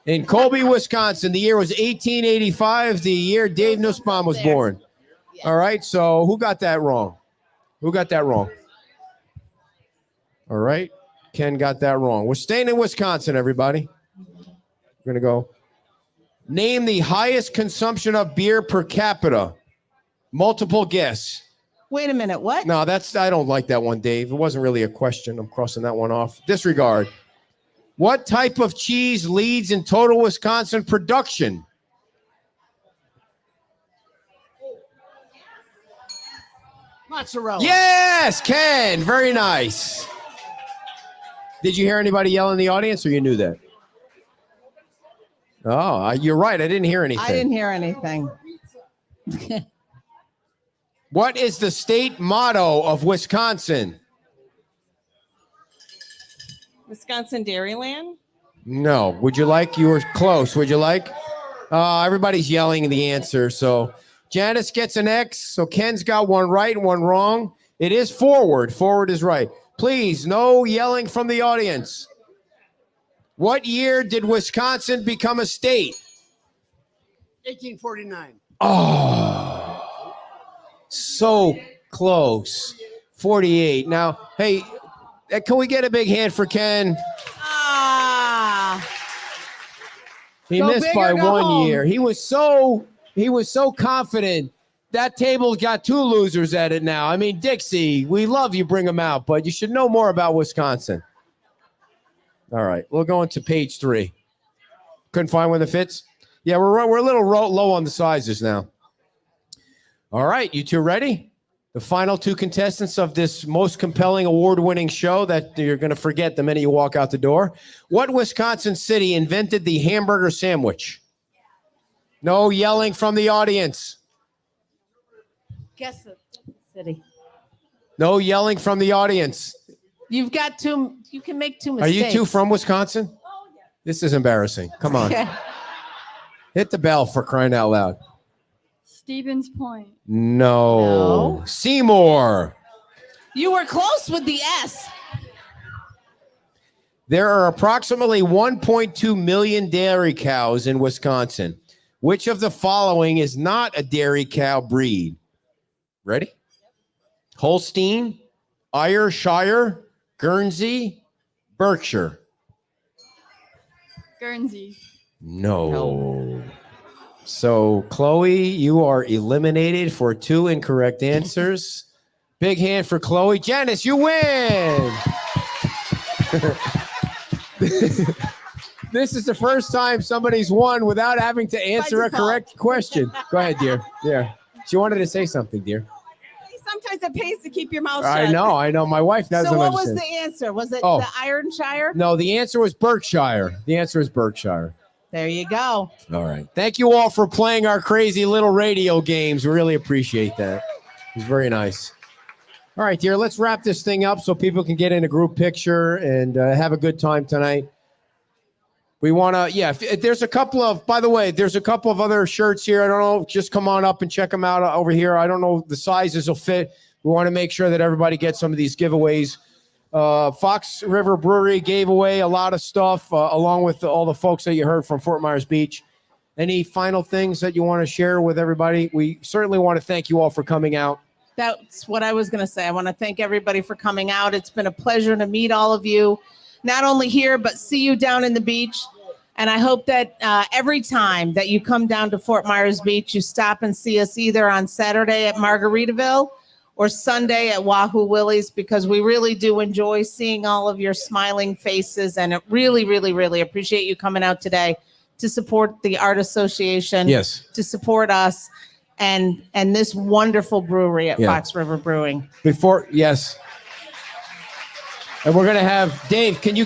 In Colby, Wisconsin, the year was 1885, the year Dave Nussbaum was born. All right, so who got that wrong? Who got that wrong? All right, Ken got that wrong. We're staying in Wisconsin, everybody. We're going to go. Name the highest consumption of beer per capita. Multiple guess. Wait a minute, what? No, I don't like that one, Dave. It wasn't really a question. I'm crossing that one off. Disregard. What type of cheese leads in total Wisconsin production? Mozzarella. Yes, Ken. Very nice. Did you hear anybody yell in the audience, or you knew that? Oh, you're right. I didn't hear anything. I didn't hear anything. What is the state motto of Wisconsin? Wisconsin Dairyland. No. Would you like? You were close. Would you like? Everybody's yelling the answer. So Janice gets an X. So Ken's got one right and one wrong. It is forward. Forward is right. Please, no yelling from the audience. What year did Wisconsin become a state? 1849. Oh, so close. 48. Now, hey, can we get a big hand for Ken? Ah. He Go missed big by or go 1 home. year. He was so confident. That table got 2 losers at it now. I mean, Dixie, we love you, bring them out, but you should know more about Wisconsin. All right, we'll go into page 3. Couldn't find one that fits? Yeah, we're a little low on the sizes now. All right, you two ready? The final two contestants of this most compelling award-winning show that you're going to forget the minute you walk out the door. What Wisconsin city invented the hamburger sandwich? No yelling from the audience. Guess the city. No yelling from the audience. You've got two. You can make two Are mistakes. you two from Wisconsin? Oh, yeah. This is embarrassing. Come on. Okay. Hit the bell for crying out loud. Stevens Point. No. Seymour. You were close with the S. There are approximately 1.2 million dairy cows in Wisconsin. Which of the following is not a dairy cow breed? Ready? Holstein, Ayrshire, Guernsey, Berkshire. Guernsey. No. So, Chloe, you are eliminated for 2 incorrect answers. Big hand for Chloe. Janice, you win. This is the first time somebody's won without having to answer a correct question. Go ahead, dear. Yeah. She wanted to say something, dear. Sometimes it pays to keep your mouth shut. I know. My wife doesn't So what understand. was the answer? Was it Oh. the Ironshire? No, the answer was Berkshire. The answer is Berkshire. There you go. All right. Thank you all for playing our crazy little radio games. We really appreciate that. It was very nice. All right, dear, let's wrap this thing up so people can get in a group picture and have a good time tonight. We want to, if there's a couple of, by the way, there's a couple of other shirts here. I don't know. Just come on up and check them out over here. I don't know if the sizes will fit. We want to make sure that everybody gets some of these giveaways. Fox River Brewery gave away a lot of stuff along with all the folks that you heard from Fort Myers Beach. Any final things that you want to share with everybody? We certainly want to thank you all for coming out. That's what I was going to say. I want to thank everybody for coming out. It's been a pleasure to meet all of you, not only here, but see you down in the beach. And I hope that every time that you come down to Fort Myers Beach, you stop and see us either on Saturday at Margaritaville or Sunday at Wahoo Willie's, because we really do enjoy seeing all of your smiling faces. And it really, really, really appreciate you coming out today to support the Art Association. Yes. To support us and this wonderful brewery at Fox River Brewing. Yes. And we're gonna have Dave. Can you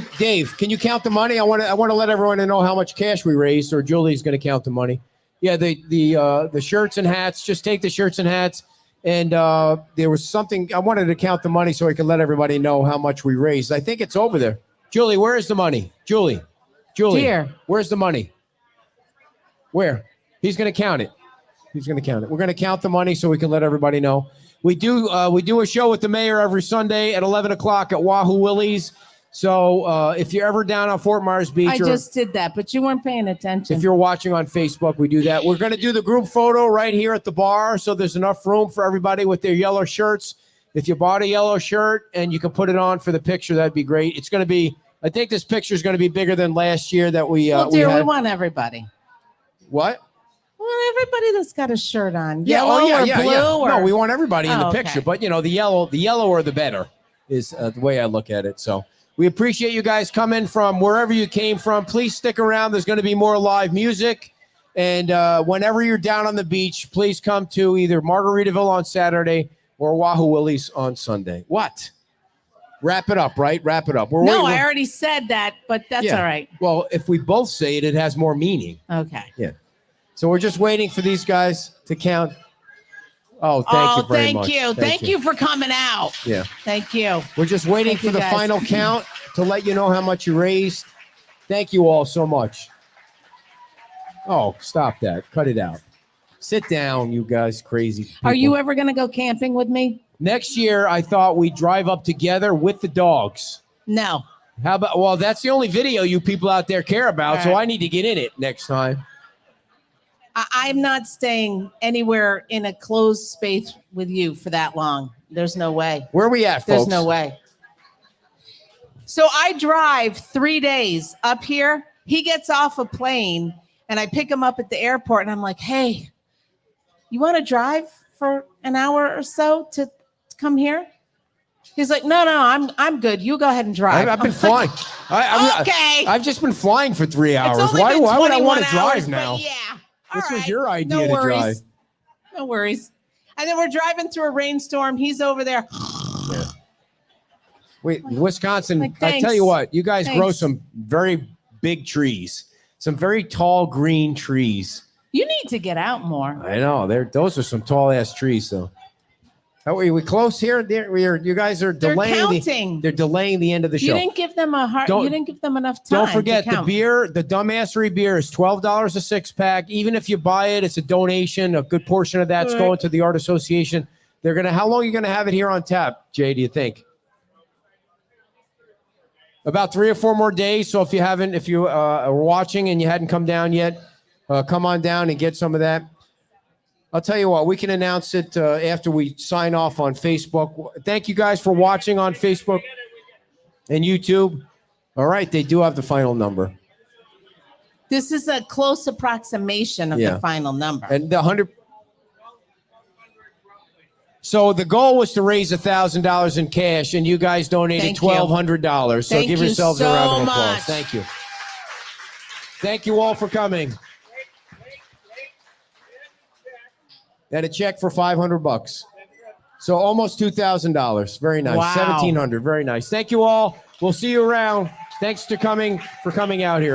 count the money? I want to let everyone know how much cash we raised, or Julie's gonna count the money. Yeah, the shirts and hats. Just take the shirts and hats. And there was something I wanted to count the money so I could let everybody know how much we raised. I think it's over there. Julie, where is the money? Julie, Here. Where's the money? Where? He's gonna count it. He's gonna count it. We're gonna count the money so we can let everybody know. We do a show with the mayor every Sunday at 11 o'clock at Wahoo Willie's. So if you're ever down on Fort Myers Beach, I just did that, but you weren't paying attention. if you're watching on Facebook, we do that. We're going to do the group photo right here at the bar, so there's enough room for everybody with their yellow shirts. If you bought a yellow shirt and you can put it on for the picture, that'd be great. It's going to be, I think this picture is going to be bigger than last year that we Well, dear, we we had. want everybody. What? Well, everybody that's got a shirt on. Yeah, Yellow or blue? yeah. Or... No, we want everybody in the Oh, okay. picture, but the yellow or the better is the way I look at it. So we appreciate you guys coming from wherever you came from. Please stick around. There's going to be more live music. And whenever you're down on the beach, please come to either Margaritaville on Saturday or Wahoo Willie's on Sunday. What? Wrap it up, right? Wrap it up. I already said that, but that's Yeah. all right. Well, if we both say it, it has more meaning. Okay. Yeah. So we're just waiting for these guys to count. Oh, thank you very much. Thank you for coming out. Yeah. Thank you. We're just waiting Thank for you, the guys. final count to let you know how much you raised. Thank you all so much. Oh, stop that. Cut it out. Sit down, you guys crazy people. Are you ever going to go camping with me? Next year, I thought we'd drive up together with the dogs. No. How about, well, that's the only video you people out there care about, All so right. I need to get in it next time. I'm not staying anywhere in a closed space with you for that long. There's no way. Where are we at, folks? There's no way. So I drive 3 days up here. He gets off a plane and I pick him up at the airport and I'm like, hey, you want to drive for an hour or so to come here? He's like, no, I'm good. You go ahead and drive. I've been flying. Okay. I've just been flying for 3 hours. It's only Why been would I want to 21 hours, drive now? but yeah. This All was right. your idea No to worries. drive. No worries. And then we're driving through a rainstorm. He's over there. Wait, Wisconsin, Like, I tell thanks. you what, you guys grow Thanks. some very big trees, some very tall green trees. You need to get out more. I know. Those are some tall ass trees, though. Are we close here? You guys are delaying. counting. They're delaying the end of the show. You didn't give them you didn't give them enough time. Don't forget to the count. beer, the Dumbassery beer is $12 a 6-pack. Even if you buy it, it's a donation. A good portion of that's going to the Art Association. How long are you gonna have it here on tap, Jay? Do you think? About 3 or 4 more days. So if you are watching and you hadn't come down yet, come on down and get some of that. I'll tell you what, we can announce it after we sign off on Facebook. Thank you guys for watching on Facebook and YouTube. All right, they do have the final number. This is a close approximation of the final number. And the 100. So the goal was to raise $1,000 in cash, and you guys donated $1,200. So give yourselves a round of applause. Thank you. Thank you all for coming. And a check for $500. So almost $2,000. Very nice. Wow. $1,700. Very nice. Thank you all. We'll see you around. Thanks for coming out here.